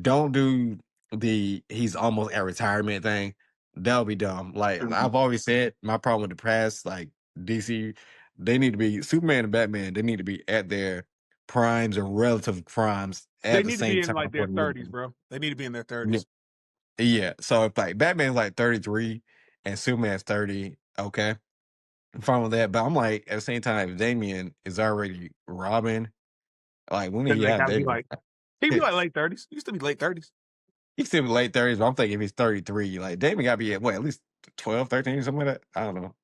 Don't do the he's almost at retirement thing. That would be dumb. Like Mhm. I've always said, my problem with the past, like DC, they need to be Superman and Batman. They need to be at their primes or relative primes They at the need to same be in time like for their the 30s, movie. bro. They need to be in their Yeah. 30s. Yeah. So if like Batman's like 33 and Superman's 30, okay. I'm fine with that. But I'm like, at the same time, if Damian is already Robin, like when did Then he they have gotta be Damian? like, he'd be like late 30s. He used to be late 30s. He's still in late 30s, but I'm thinking if he's 33, like Damian gotta be at what, at least 12, 13, something like that. I don't know.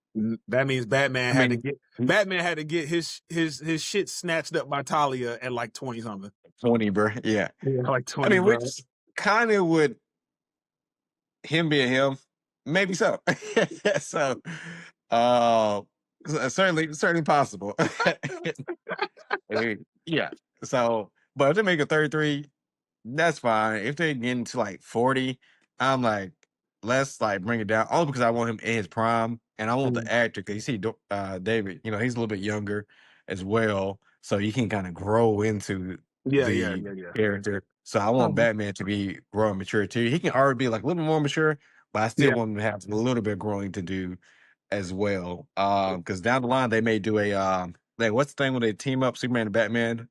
That means I mean, Batman had to get his shit snatched up by Talia at like 20 something. 20, bro. Yeah. Yeah, like I 20, mean, bro. which kind of would him being him, maybe so. So uh certainly possible. Yeah. So, but if they make a 33, that's fine. If they get into like 40, I'm like, let's like bring it down. Only because I want him in his prime, and I want Mhm. the actor. Because you see, David, he's a little bit younger as well, so you can kind of grow into Yeah, yeah, the yeah, yeah. character. So I want Mhm. Batman to be growing mature too. He can already be like a little bit more mature, but I still Yeah, want him to have a little bit of growing to do as well. Because down the line they may do a like what's the thing when they team up Superman and Batman?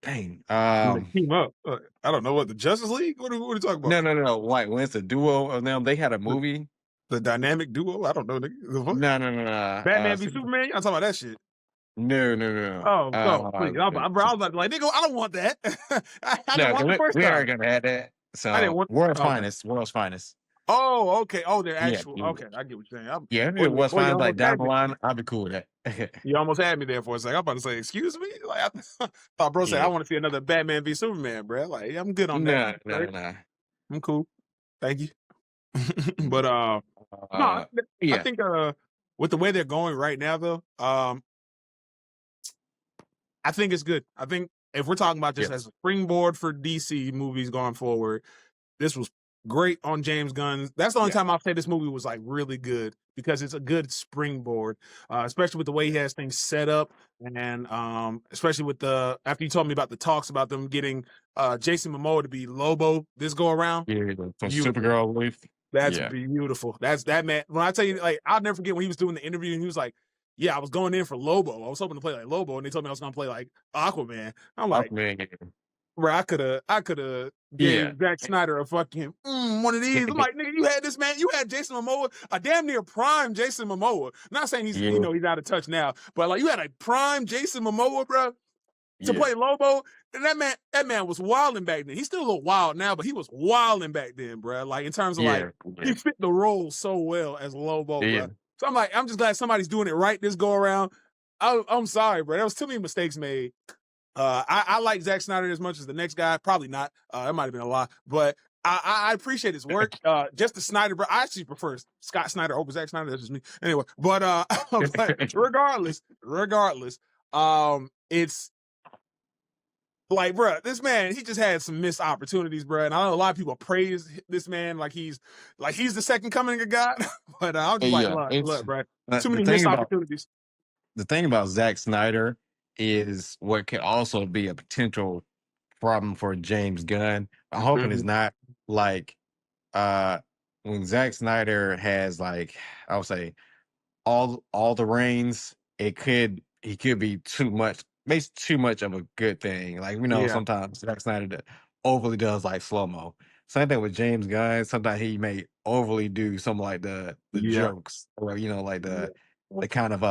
Dang. when they team up. I don't know what the Justice League. What are you talking about? No. Like when it's a duo of them, they had a The, movie. the dynamic duo. I don't know. Nigga. The fuck? No. Batman v Superman. I'm talking about that shit. No. Oh, no, please. Bro, I was about to be like, nigga, I don't want that. I didn't No, want the first we time. aren't gonna have that. I didn't So want. Okay. world's finest. Oh, okay. Oh, they're Yeah, actual. yeah. Okay, I get what you're saying. Yeah, if it was You finest like almost down had the me. line, I'd be cool with that. You almost had me there for a second. I'm about to say, excuse me. Like I thought, bro said I Yeah. want to see another Batman v Superman, bro. Like yeah, I'm good on that. Right? No. I'm cool. Thank you. But no, Uh I yeah, think with the way they're going right now though, I think it's good. I think if we're talking about just as yes. a springboard for DC movies going forward, this was great on James Gunn. That's the only Yeah. time I'll say this movie was like really good because it's a good springboard, especially with the way he has things set up, and especially with the after you told me about the talks about them getting Jason Momoa to be Lobo this go around. Yeah, from Beautiful. Supergirl relief. That's Yeah. beautiful. That's that man. When I tell you, like, I'll never forget when he was doing the interview and he was like, "Yeah, I was going in for Lobo. I was hoping to play like Lobo, and they told me I was going to play like Aquaman." I'm like, Aquaman. bro, I could have Yeah. gave Zack Snyder a fucking one of these. I'm like, nigga, you had this man, you had Jason Momoa, a damn near prime Jason Momoa. Not saying he's Yeah. he's out of touch now, but like you had a prime Jason Momoa, bro, to Yeah. play Lobo. And that man was wilding back then. He's still a little wild now, but he was wilding back then, bro. Like in terms of like Yeah. he fit the role so well as Lobo, Yeah. bro. So I'm like, I'm just glad somebody's doing it right this go around. I'm sorry, bro. There was too many mistakes made. I like Zack Snyder as much as the next guy. Probably not. That might have been a lie, but I appreciate his work. Just the Snyder, bro. I actually prefer Scott Snyder over Zack Snyder. That's just me. Anyway, but but regardless, it's like, bro, this man, he just had some missed opportunities, bro. And I know a lot of people praise this man like he's the second coming of God, but I'm just like, Yeah. look, It's bro, too the many thing missed about opportunities. Zack Snyder is what could also be a potential problem for James Gunn. I'm hoping it's Mhm. not like uh when Zack Snyder has like I would say all the reins, he could be too much, makes too much of a good thing. Like we know Yeah, sometimes Zack Snyder overly does like slow mo. Same thing with James Gunn. Sometimes he may overly do some like the yeah, jokes or like yeah. the kind of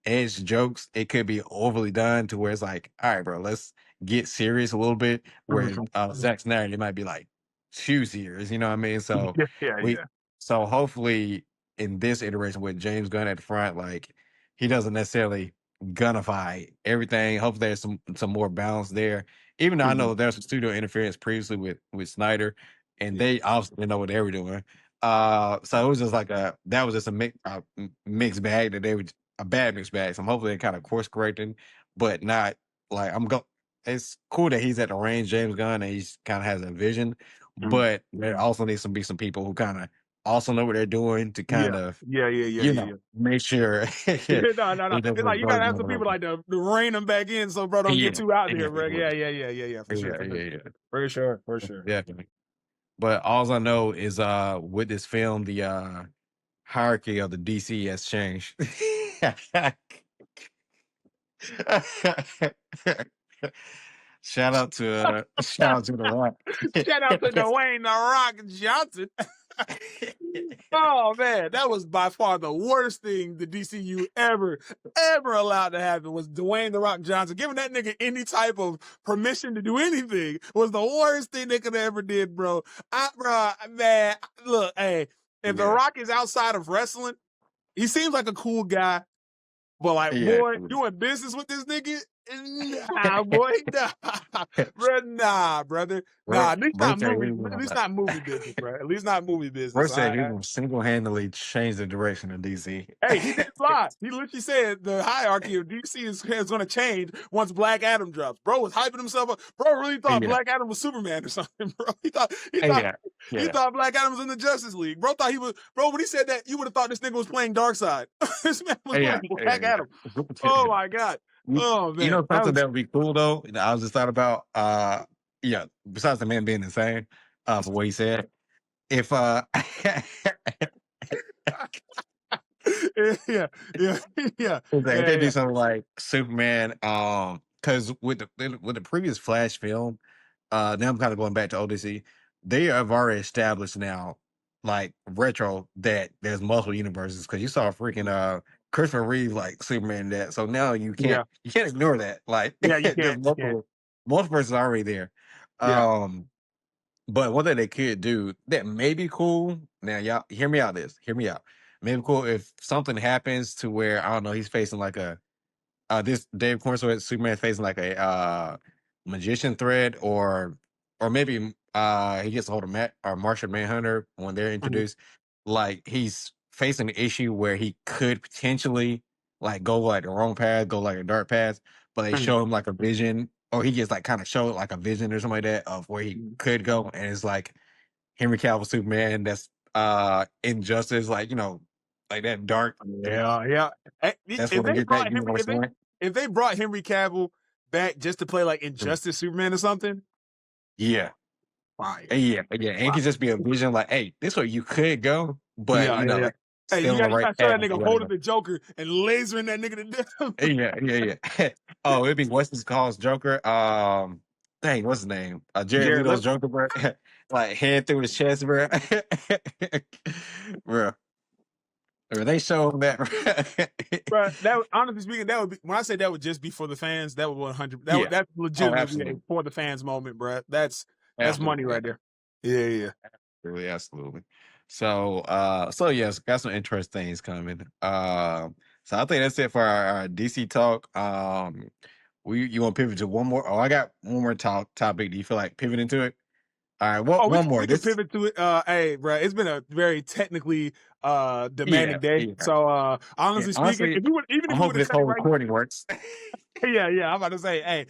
edge jokes, it could be overly done to where it's like, all right, bro, let's get serious a little bit. Where Mhm. Zack Snyder, it might be like too serious, you know what I mean? So Yeah, yeah, we, yeah. so hopefully in this iteration with James Gunn at the front, like he doesn't necessarily gunnify everything. Hopefully there's some more balance there. Even though I Mhm. know there's some studio interference previously with Snyder, and Yeah. they obviously didn't know what they were doing. So it was just like that was just a mixed bag that they were a bad mixed bag. So I'm hopefully they're kind of course correcting, but not like it's cool that he's at the range, James Gunn, and he's kind of has a vision, Mhm. but there also needs to be some people who kind of also know what they're doing to kind Yeah. of, Yeah, yeah, yeah, yeah, yeah. make sure Yeah, no, no, no. it It's doesn't like you go gotta have down some the people road. like to rein them back in, so bro don't get Yeah, too out yeah, there, bro. Yeah, yeah, yeah, yeah, yeah, for sure, yeah, for sure, yeah, yeah. for sure, for sure. Definitely. But all I know is with this film, the hierarchy of the DC has changed. Shout out to the Rock. Shout out to Dwayne the Rock Johnson. Oh man, that was by far the worst thing the DCU ever allowed to happen was Dwayne the Rock Johnson. Giving that nigga any type of permission to do anything was the worst thing they could have ever did, bro. Bro, man, look, hey, if the Yeah, Rock is outside of wrestling, he seems like a cool guy. But like, yeah. boy, doing business with this nigga, nah, boy, nah, bro, nah, brother, nah. Bro, At least bro not said he movie, was at least gonna, not movie business, bro. At least not movie bro business. said he was gonna single-handedly change the direction of DC. Hey, he didn't lie. He literally said the hierarchy of DC is going to change once Black Adam drops. Bro was hyping himself up. Bro really thought Yeah, Black Adam was Superman or something, bro. He thought yeah, he yeah, thought Black Adam was in the Justice League. Bro thought he was. Bro, when he said that, you would have thought this nigga was playing Darkseid. This man was playing yeah, Black yeah, Adam. yeah. Oh my god. You, Oh you man, know that something was. that would be cool though? I was just thought about yeah, besides the man being insane, for what he said. If Yeah, yeah, yeah, if yeah, they do yeah. something like Superman, because with the previous Flash film, now I'm kind of going back to ODC. They have already established now, like retro, that there's multiple universes. Because you saw freaking Christopher Reeve like Superman in that, so now Yeah, you can't ignore that. Like yeah, you there's can't, you can't. multiple verses already there. Yeah. Um, but one thing they could do that may be cool. Now, y'all, hear me out. Hear me out. Maybe cool if something happens to where I don't know. He's facing like a this Dave Cornsworth Superman facing like a magician threat, or maybe he gets a hold of Matt or Martian Manhunter when they're Mhm, introduced. Like he's facing an issue where he could potentially like go like the wrong path, go like a dark path, but they mhm, show him like a vision, or he gets like kind of showed like a vision or something like that of where he mhm. could go, and it's like Henry Cavill Superman that's injustice, like like that dark. Yeah, yeah. That's If where they they get that brought Henry, universe going. if they brought Henry Cavill back just to play like Mm. Injustice Superman or something, Yeah. fire, Yeah, yeah, and it fire. could just be a vision like, "Hey, this way you could go, but, Yeah, yeah, yeah. like, Hey, still on the you right got to show that path or nigga holding whatever." the Joker and lasering that nigga to death. Yeah, yeah, yeah. Oh, it'd be what's his call's Joker? Dang, what's his name? Jared Jared Leto's Leto, Joker, bro. Like, head through his chest, bro. Bro, they show him that, bro. That would, honestly speaking, that would be when I say that would just be for the fans. That would 100. Yeah. That Oh, legitimately be a absolutely. for the fans moment, bro. That's money Absolutely, right there. Yeah, yeah. absolutely, absolutely. So, yes, got some interesting things coming. So I think that's it for our DC talk. You want to pivot to one more? Oh, I got one more topic. Do you feel like pivoting to it? All right, Oh, one more. we can This, pivot to it. Hey, bro, it's been a very technically yeah, demanding day. yeah. So And honestly speaking, honestly, if you would even I'm if you would hoping have this cut it whole right, recording works. yeah, yeah. I'm about to say, hey,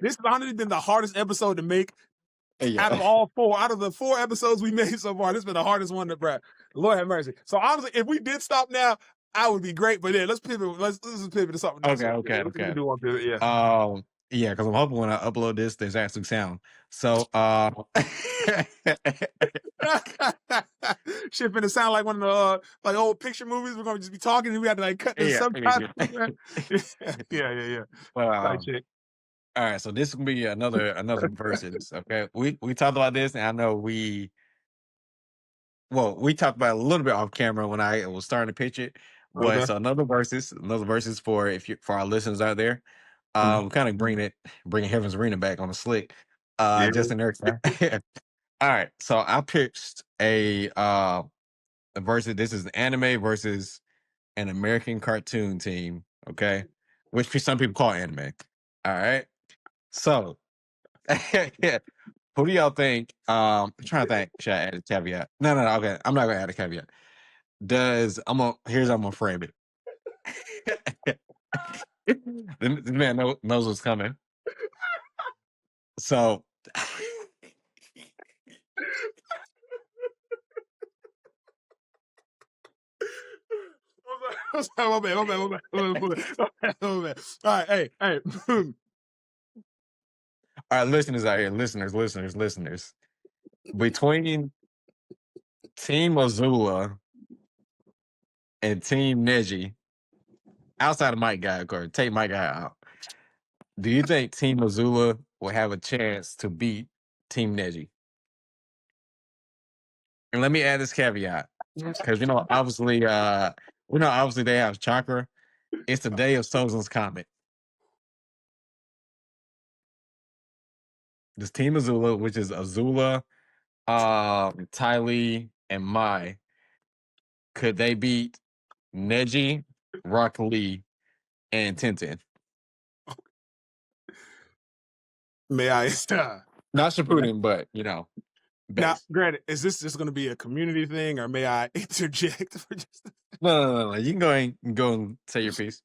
this has honestly been the hardest episode to make Yeah. out of out of the 4 episodes we made so far. This has been the hardest one to bro. Lord have mercy. So honestly, if we did stop now, I would be great. But yeah, let's pivot. Let's just pivot to something else. Okay, Right okay, there. We okay. can do one pivot, yeah. Yeah, because I'm hoping when I upload this, there's actually sound. So, Shit finna sound like one of the like old picture movies. We're gonna just be talking and we have to like cut the yeah, subtitles. yeah. Yeah, yeah, yeah. Well, Type shit. all right, so this will be another versus. Okay, we talked about this, and I know we talked about it a little bit off camera when I was starting to pitch it, But Okay. so another versus for for our listeners out there. Kind of bringing Heaven's Arena back on the slick. Yeah. Just in Nerdcap. All right, so I pitched a versus. This is an anime versus an American cartoon team. Okay, which some people call anime. All right, so who do y'all think? I'm trying to think. Should I add a caveat? No. Okay, I'm not gonna add a caveat. Here's how I'm gonna frame it. This man knows what's coming. So, My bad. My bad. All right, hey. our listeners out here, listeners. Between Team Azula and Team Neji, outside of Mike Guy, of course, take Mike Guy out. Do you think Team Azula will have a chance to beat Team Neji? And let me add this caveat, because obviously they have chakra. It's the day of Sozin's Comet. This Team Azula, which is Azula, Ty Lee, and Mai, could they beat Neji, Rock Lee, and Tintin? May I? Not Shippuden, but Now, base. granted, is this just going to be a community thing, or may I interject for just? No. You can go and say your piece.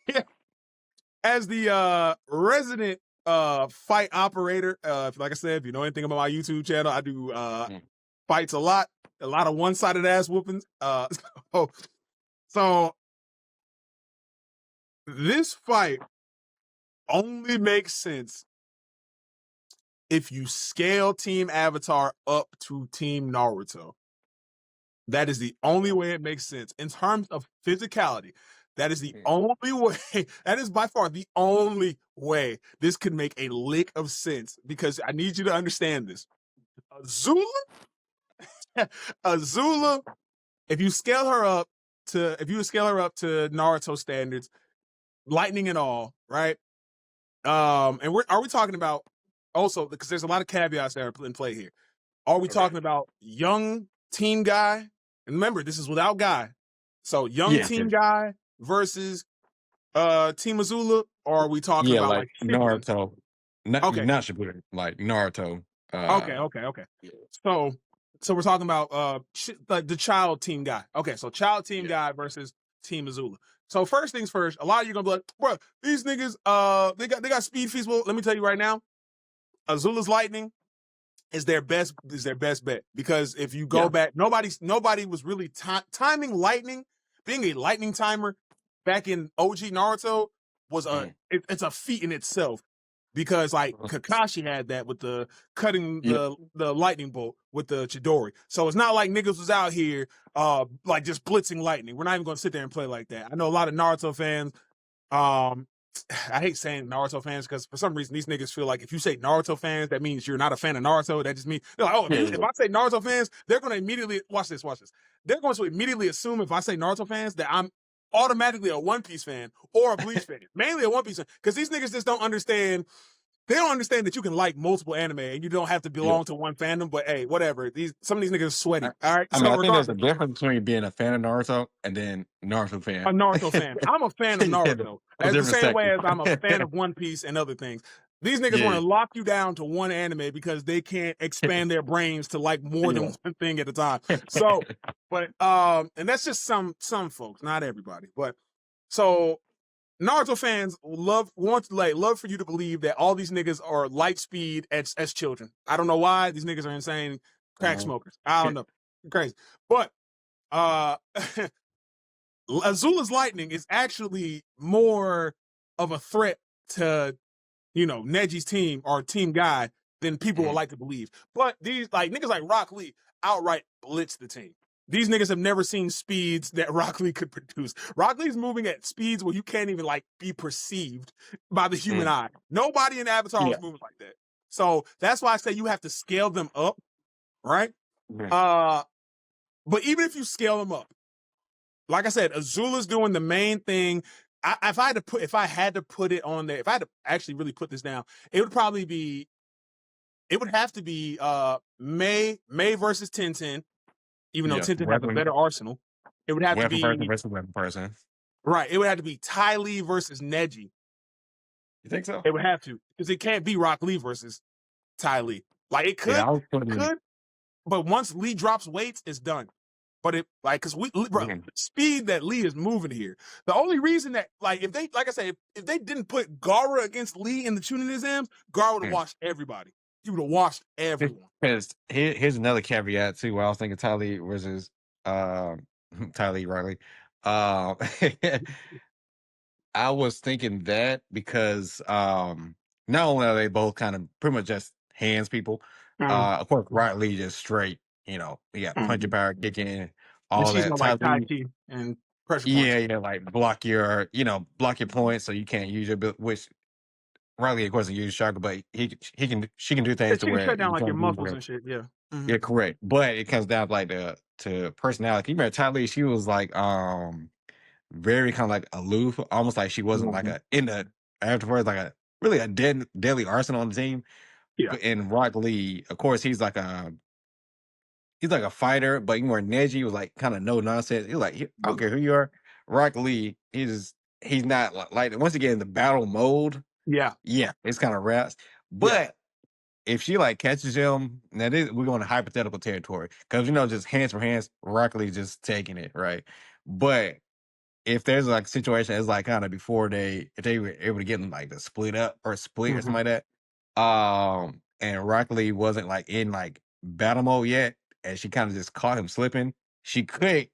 Yeah. As the resident fight operator, like I said, if you know anything about my YouTube channel, I do fights a lot of one-sided ass whoopings. So this fight only makes sense if you scale Team Avatar up to Team Naruto. That is the only way it makes sense. In terms of physicality, that is the only way, that is by far the only way this could make a lick of sense, because I need you to understand this. Azula, if you scale her up to Naruto standards, lightning and all, right? And are we talking about also, because there's a lot of caveats that are in play here. Are we talking about young team guy? And remember, this is without Guy. So young team guy versus Team Azula, or are we talking about like Shippuden? Naruto. Not Okay. Shippuden, like Naruto. Okay. So we're talking about like the child team guy. Okay, so child team guy versus Team Azula. So first things first, a lot of you are gonna be like, bro, these niggas they got speed feats. Well, let me tell you right now, Azula's lightning is their best bet, because if you go back, nobody was really timing lightning. Being a lightning timer back in OG Naruto was it's a feat in itself, because like Kakashi had that with the cutting the lightning bolt with the Chidori. So it's not like niggas was out here like just blitzing lightning. We're not even going to sit there and play like that. I know a lot of Naruto fans. I hate saying Naruto fans, because for some reason these niggas feel like if you say Naruto fans, that means you're not a fan of Naruto. That just means they're like, oh, if I say Naruto fans, they're going to immediately watch this. They're going to immediately assume if I say Naruto fans that I'm automatically a One Piece fan or a Bleach fan, mainly a One Piece fan, because these niggas just don't understand. They don't understand that you can like multiple anime and you don't have to belong to one fandom. But hey, whatever. Some of these niggas are sweaty. All right. I think there's a difference between being a fan of Naruto and then Naruto fan. A Naruto fan. I'm a fan of Naruto. As the same way as I'm a fan of One Piece and other things. These niggas want to lock you down to one anime because they can't expand their brains to like more than one thing at a time. So, but and that's just some folks, not everybody. But so Naruto fans love for you to believe that all these niggas are light speed as children. I don't know why these niggas are insane crack smokers. I don't know, crazy. But Azula's lightning is actually more of a threat to Neji's team or team guy than people would like to believe. But these like niggas like Rock Lee outright blitz the team. These niggas have never seen speeds that Rock Lee could produce. Rock Lee's moving at speeds where you can't even like be perceived by the human eye. Nobody in Avatar was moving like that. So that's why I say you have to scale them up, right? But even if you scale them up, like I said, Azula's doing the main thing. If I had to put it on there, if I had to actually really put this down, it would have to be May versus 1010, even though Yeah, 1010 has a better arsenal. It would have to weapon person be versus weapon person. right. It would have to be Ty Lee versus Neji. You think so? It would have to, because it can't be Rock Lee versus Ty Lee. Like it Yeah, could, I was putting. but once Lee drops weights, it's done. But it like because bro, the speed that Lee is moving here. The only reason that like if they like I said if they didn't put Gara against Lee in the Chunin exams, Gara would have washed everybody. He would have washed everyone. Because here's another caveat too. While I was thinking Tylee versus Tylee Riley. Um, I was thinking that because not only are they both kind of pretty much just hands people, of course Riley just straight, he got punching power, kicking, And all she's that. more like Tai Tylee, Chi and pressure points. yeah, like block your points so you can't use your which Riley of course can use chakra, but she can do things to She can where shut down you like your can't use muscles her. and shit. Yeah. Mm-hmm. Yeah, correct. But it comes down like to personality. You remember Tylee, she was like very kind of like aloof, almost like she wasn't like a in the afterwards like a really a deadly arsenal on the team. Yeah. But in Rock Lee, of course, he's like a fighter, but even where Neji was like kind of no nonsense. He's like, I don't care who you are. Rock Lee, he's not like once you get in the battle mode, Yeah. it's kind of rats. But if she like catches him, we're going to hypothetical territory because just hands for hands, Rock Lee just taking it, right? But if there's like a situation that's like kind of before if they were able to get them like the split up or split or something like that, and Rock Lee wasn't like in like battle mode yet, and she kind of just caught him slipping, she could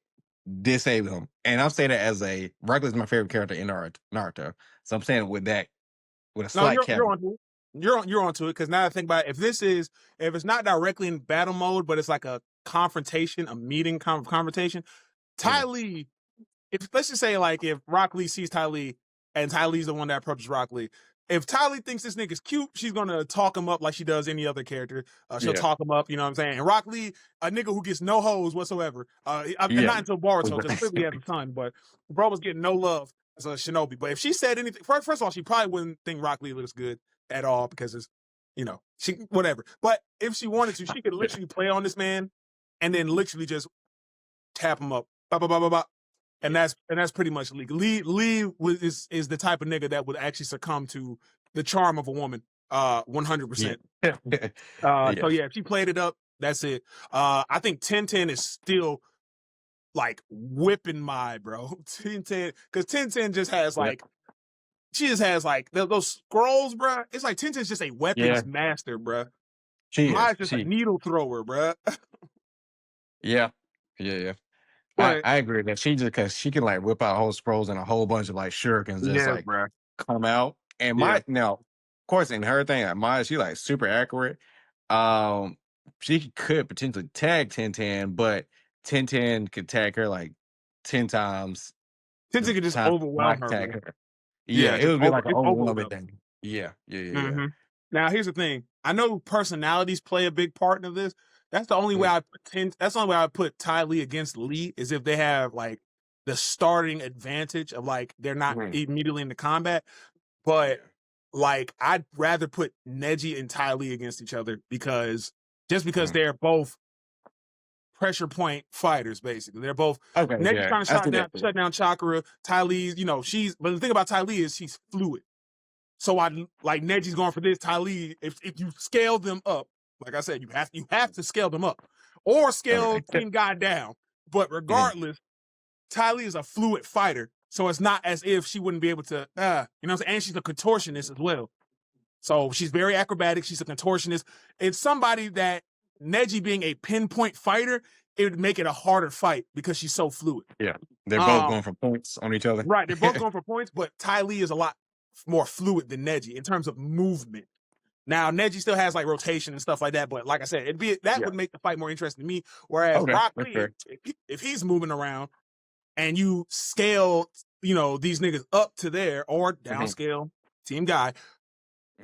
disable him. And I'm saying that as Rock Lee's my favorite character in Naruto, so I'm saying with a No, slight you're caveat. onto it. You're onto it because now I think about it, if it's not directly in battle mode, but it's like a confrontation, a meeting confrontation, Ty Lee, if let's just say like if Rock Lee sees Ty Lee and Ty Lee's the one that approaches Rock Lee, if Ty Lee thinks this nigga's cute, she's gonna talk him up like she does any other character. She'll talk him up, you know what I'm saying? And Rock Lee, a nigga who gets no hoes whatsoever. Not until Boruto, because clearly he has a son, but bro was getting no love as a shinobi. But if she said anything, first of all, she probably wouldn't think Rock Lee looks good at all because it's, she whatever. But if she wanted to, she could literally play on this man and then literally just tap him up. Bah, bah, bah, bah, bah. And that's pretty much Lee. Lee is the type of nigga that would actually succumb to the charm of a woman, 100%. So yeah, if she played it up, that's it. I think 1010 is still like whipping my bro. 1010 because 1010 just has like she just has like those scrolls, bro. It's like 1010 is just a weapons master, bro. Mine's just a needle thrower, bro. Yeah. But I agree with that she just because she can like whip out whole scrolls and a whole bunch of like shurikens just like bro. come out. And now, of course, in her thing, she like super accurate. She could potentially tag 1010, but 1010 could tag her like 10 times. 1010 could just overwhelm her. Tag her. Yeah, it would be like an overwhelming thing. Yeah. Now here's the thing. I know personalities play a big part in this. That's the only way that's the only way I put Ty Lee against Lee is if they have like the starting advantage of like they're not immediately into combat. But like I'd rather put Neji and Ty Lee against each other because they're both pressure point fighters, basically. They're both Neji's trying to shut down chakra. Ty Lee's, but the thing about Ty Lee is she's fluid. So I like Neji's going for this. Ty Lee, if you scale them up, like I said, you have to scale them up or scale Team Guy down. But regardless, Ty Lee is a fluid fighter, so it's not as if she wouldn't be able to, you know what I'm saying? And she's a contortionist as well. So she's very acrobatic. She's a contortionist. It's somebody that Neji being a pinpoint fighter, it would make it a harder fight because she's so fluid. Yeah, they're both going for points on each other. Right, they're both going for points, but Ty Lee is a lot more fluid than Neji in terms of movement. Now Neji still has like rotation and stuff like that, but like I said, would make the fight more interesting to me. Whereas Rock Lee, if he's moving around and you scale, these niggas up to there or downscale Team Guy,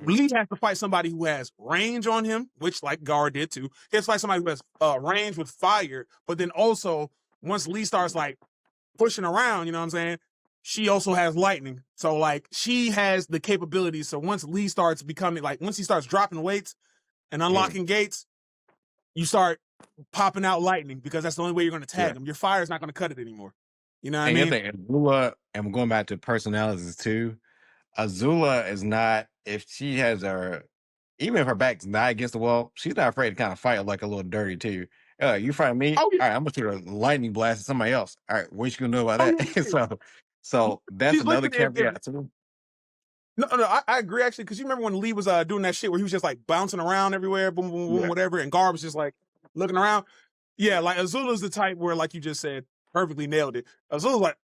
Lee has to fight somebody who has range on him, which like Gar did too. He has to fight somebody who has range with fire, but then also once Lee starts like pushing around, you know what I'm saying? She also has lightning. So like she has the capabilities. So once Lee starts becoming like once he starts dropping weights and unlocking gates, you start popping out lightning because that's the only way you're gonna tag him. Your fire is not gonna cut it anymore. You know what I And you mean? think Azula, and we're going back to personalities too. Azula is not, if she has her, even if her back's not against the wall, she's not afraid to kind of fight like a little dirty too. You fight me? Oh yeah, All right, I'm gonna shoot a lightning blast at somebody else. All right, what you gonna do about oh that? yeah, yeah. So that's She's another listen camp. if Yeah, too. no, I agree actually because you remember when Lee was doing that shit where he was just like bouncing around everywhere, boom, boom, boom, Yeah, whatever, and Gar was just like looking around. Yeah, like Azula's the type where, like you just said, perfectly nailed it. Azula's like,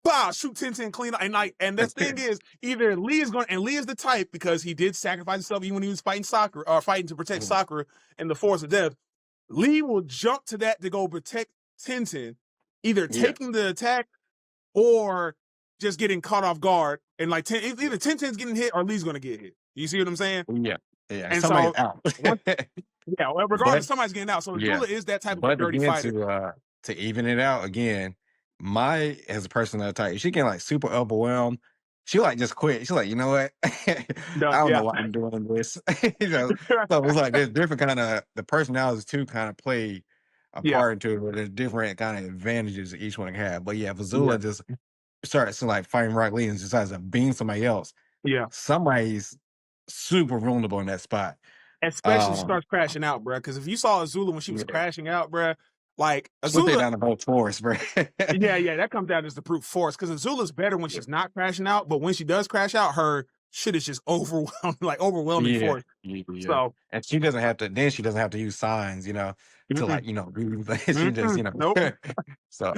bah, shoot 10-10 clean. And the thing is, either Lee is going and Lee is the type because he did sacrifice himself even when he was fighting Sakura or fighting to protect Sakura in the Force of Death. Lee will jump to that to go protect 10-10, either yeah, taking the attack or just getting caught off guard. And like either 10-10's getting hit or Lee's gonna get hit. You see what I'm saying? yeah, yeah. And Somebody's so out. once yeah, well, But regardless, somebody's getting out. So yeah, Azula is that type of a but dirty again, fighter. to even it out again, my as a personality type, she can like super overwhelmed. She like just quit. She's like, you know what? I No, don't know yeah. why I'm doing this. you know, so it's like there's different kind of the personalities too kind of play a Yeah. part into it. Where there's different kind of advantages that each one can have. But yeah, if Yeah. Azula just starts to like fighting Rock Lee and decides to beam somebody else, Yeah. somebody's super vulnerable in that spot. Especially she Um, starts crashing out, bro. Because if you saw Azula when she was yeah, crashing out, bro, like split that Azula, down to both force, bro. yeah, that comes down as the brute force. Because Azula's better when she's not crashing out, but when she does crash out, her shit is just overwhelming, like overwhelming Yeah, force. yeah. So, And she doesn't have to then she doesn't have to use signs, to mm-mm, like, she just, nope. so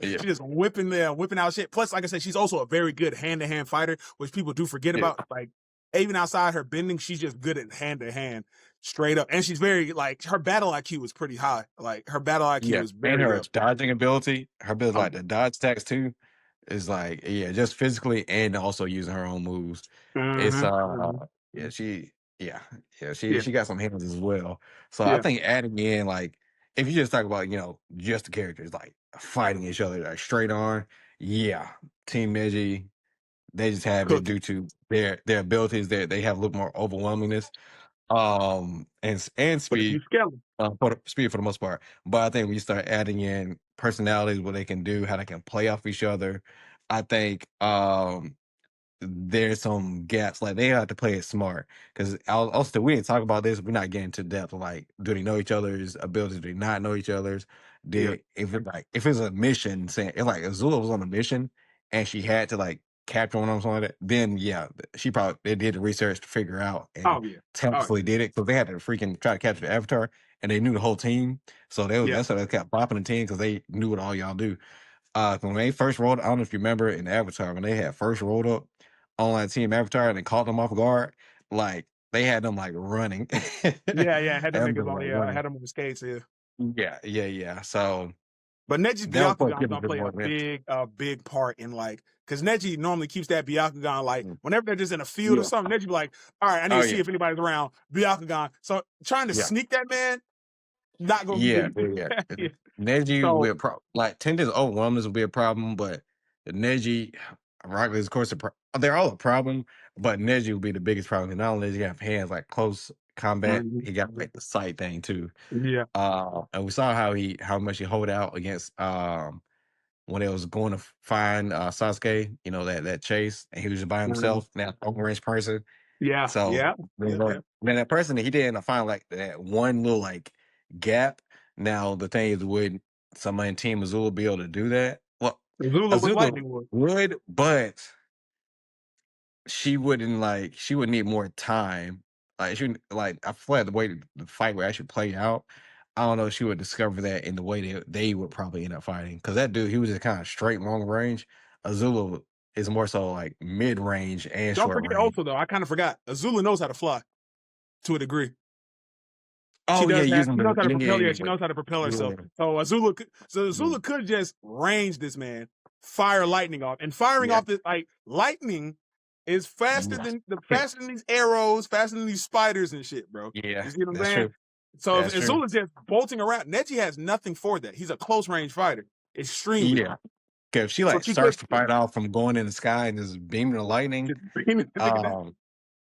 yeah. She just whipping out shit. Plus, like I said, she's also a very good hand-to-hand fighter, which people do forget Yeah. about. Like, even outside her bending, she's just good at hand-to-hand, straight up. And she's very like her battle IQ is pretty high. Like her battle IQ Yeah. is And very her up there. dodging ability, her ability Oh like the dodge attacks too, is like, yeah, just physically and also using her own moves. yeah. It's Mhm. yeah, yeah, Yeah. she got some hands as well. So I Yeah. think adding in like if you just talk about, just the characters like fighting each other like straight on, yeah, Team Neji, they just have it Cooking. due to their abilities that they have a little more overwhelmingness, and But if you speed, scale them, speed for the most part. But I think when you start adding in personalities, what they can do, how they can play off each other, I think there's some gaps. Like they have to play it smart because also we didn't talk about this. We're not getting to depth. Like, do they know each other's abilities? Do they not know each other's? yeah. If it's a mission, saying if like Azula was on a mission and she had to like capture one of them, something like that, then yeah, she probably they did the research to figure out and Oh yeah. Oh tactfully yeah. did it because they had to freaking try to capture the Avatar and they knew the whole team. So Yeah. that's why they kept bopping the team because they knew what all y'all do. When they first rolled, I don't know if you remember in Avatar when they had first rolled up on like Team Avatar and they caught them off guard, like they had them like running. Yeah. Had them Them niggas them, on. like Yeah, I running. had them on the skates. Yeah. Yeah. So But Neji's that was probably Byakugan give us gonna a bit play more advantage. a big part in like because Neji normally keeps that Byakugan like Mm. whenever they're just in a field or Yeah. something, Neji be like, all right, I need Oh to see yeah. if anybody's around. Byakugan. So trying to Yeah. sneak that man, not gonna be Yeah. easy. Yeah. Yeah. Neji So will like Tenden's overwhelmness will be a problem, but the Neji, Rocket League, of course, they're all a problem, but Neji will be the biggest problem. And not only does he have hands like close combat, mhm, he got like the sight thing too. yeah. And we saw how much he hold out against when it was going to find Sasuke, that chase, and he was just by Mhm. himself, that long range person. Yeah. So Yeah. Yeah. then that person that he didn't find like that one little like gap. Now the thing is, would somebody in Team Azula be able to do that? Well, Zula with Azula lightning wood. would, but she would need more time. Like I feel like the way the fight would actually play out, I don't know if she would discover that in the way they would probably end up fighting. Because that dude, he was just kind of straight long range. Azula is more so like mid range and Don't short forget range. also though, I kind of forgot. Azula knows how to fly to a degree. She Oh yeah, does have. using She knows the how to propel. Yeah, yeah, she knows how to propel herself. yeah, So yeah, Azula could just range this man, fire lightning off, and firing yeah, off this like lightning is yeah, faster than these arrows, faster than these spiders and shit, bro. yeah. You see what I'm That's saying? true. So if That's true. Azula's just bolting around, Neji has nothing for that. He's a close range fighter. extremely. Yeah. 'Cause if she So like she could starts to fight off from going in the sky and just beaming the lightning, just beam the nigga down.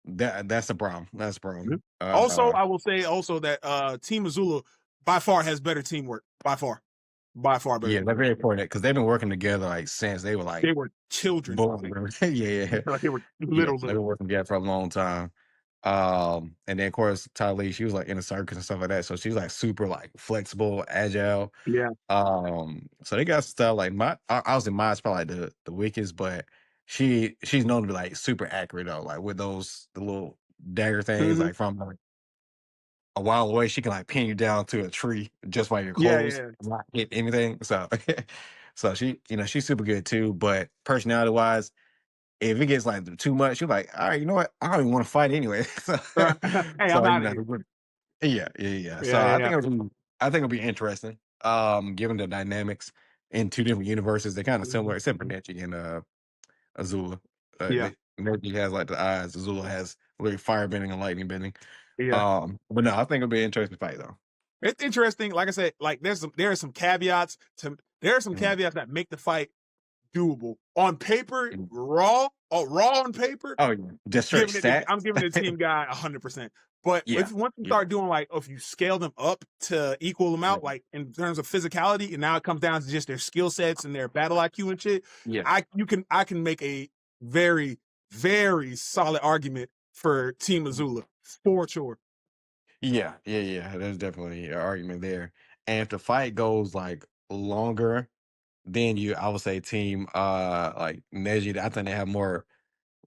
um, that's a problem. That's a Mhm. problem. Also, I will say also that Team Azula by far has better teamwork. By far better Yeah, they're teamwork. very important because they've been working together like since they were like They were children. born. Yeah, yeah, Like they were yeah. They've little. been working together for a long time. And then of course Tylee, she was like in the circus and stuff like that. So she's like super like flexible, agile. Yeah. So they got stuff like obviously Ma's probably like the weakest, but she's known to be like super accurate though, like with the little dagger things, Hmm. like from like a while away, she can like pin you down to a tree just by your Yeah, clothes, yeah. not hit anything. So so she, she's super good too. But personality wise, if it gets like too much, you're like, all right, you know what? I don't even want to fight anyway. So, Right. Hey, I'm so out of here. yeah, yeah, yeah. So Yeah, yeah, yeah. I think it'll be interesting. Given the dynamics in two different universes, they're kind of Mhm. similar, except for Neji and Azula. Yeah, Neji has like the eyes, Azula has really fire bending and lightning bending. yeah. But no, I think it'll be an interesting fight though. It's interesting. Like I said, like there are some caveats Mhm. that make the fight doable. On paper, Mhm. raw on paper, Oh yeah, just straight I'm stats. giving the team guy 100%. But Yeah, if once you yeah, start doing like, if you scale them up to equal them yeah, out, like in terms of physicality, and now it comes down to just their skill sets and their battle IQ and shit, yeah, I can make a very, very solid argument for Team Azula for sure. yeah, yeah, yeah. There's definitely an argument there. And if the fight goes like longer, then I would say team like Neji, I think they have more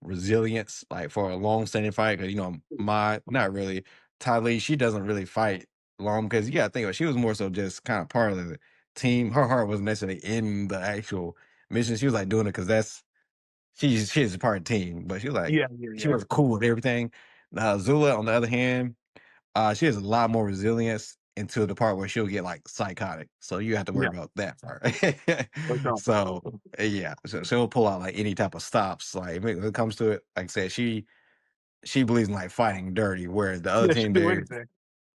resilience, like for a long standing fight. Cause my not really. Tylee, she doesn't really fight long because you gotta think about it, she was more so just kind of part of the team. Her heart wasn't necessarily in the actual mission. She was like doing it because she's a part of the team, but she was like Yeah, yeah, she yeah, was cool with everything. Now Zula, on the other hand, she has a lot more resilience until the part where she'll get like psychotic. So you have to worry yeah. about that part. For sure. So yeah, so she'll pull out like any type of stops. Like when it comes to it, like I said, she believes in like fighting dirty, where the other Yeah, she team do there, anything.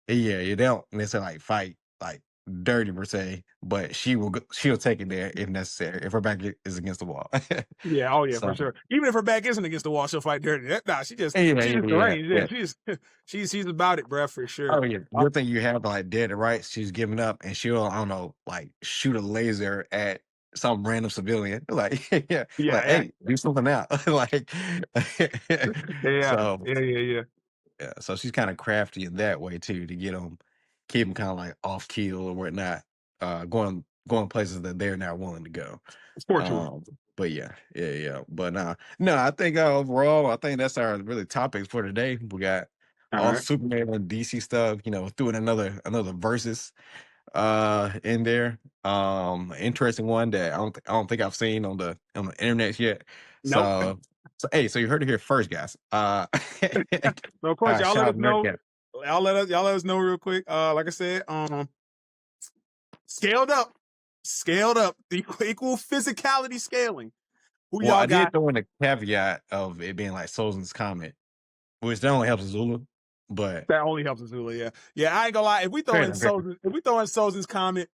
yeah, they don't necessarily like fight like dirty per se, but she'll take it there if necessary, if her back is against the wall. Yeah, oh yeah, for So sure. Even if her back isn't against the wall, she'll fight dirty. Nah, yeah, she's yeah, just yeah, deranged. Yeah, yeah. she's about it, bruh, for sure. Oh yeah, good thing you have like dead to rights. She's giving up, and she'll I don't know like shoot a laser at some random civilian. Like yeah, Yeah, like yeah, hey, do something now. Like yeah, so yeah, yeah, yeah. yeah, so she's kind of crafty in that way too to get them, keep them kind of like off keel or whatnot, going places that they're not willing to go. It's for sure. Um, but yeah, yeah, yeah. But no, I think overall, I think that's our really topics for today. We got All all right. Superman and DC stuff, threw in another versus in there. Interesting one that I don't think I've seen on the internet yet. Nope. So you heard it here first, guys. So of course, y'all let Shout us out to know. Nerdcap. Y'all let us know real quick. Like I said, scaled up, equal physicality scaling. Who Well, y'all I did got? throw in a caveat of it being like Sozin's comment, which that only helps Zulu, but That only helps Azula. Yeah, yeah. I ain't gonna lie. fair enough. Fair enough. If we throw in Sozin's comment,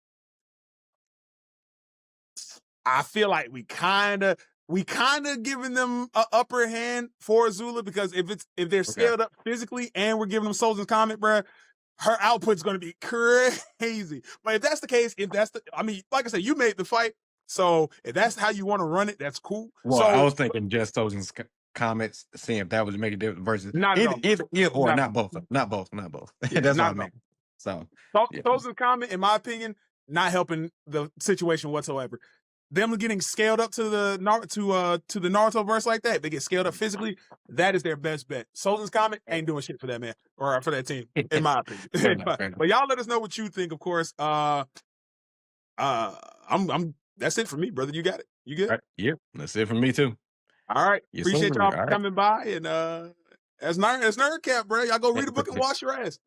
I feel like we kind of giving them an upper hand for Azula, because if they're Okay. scaled up physically and we're giving them Sozin's comment, bruh, her output's going to be crazy. But if that's the case, I mean, like I said, you made the fight. So if that's how you want to run it, that's cool. Well, I So was thinking just Sozin's comments, seeing if that would make a difference versus not at all. either or Not at not all. both, not both, not both. Yeah, That's what not I at all. meant. So yeah, Sozin's comment, in my opinion, not helping the situation whatsoever. Them getting scaled up to the Naruto verse like that, they get scaled up physically. That is their best bet. Sozin's comment ain't doing shit for that man or for that team, in my opinion. fair enough, fair enough. But y'all let us know what you think, of course. I'm that's it for me, brother. You got it. You good? All right, yeah, that's it for me too. All right. Yes, sir. Appreciate y'all All for right. coming by, and as Nerdcap, bro. Y'all go read a book and wash your ass.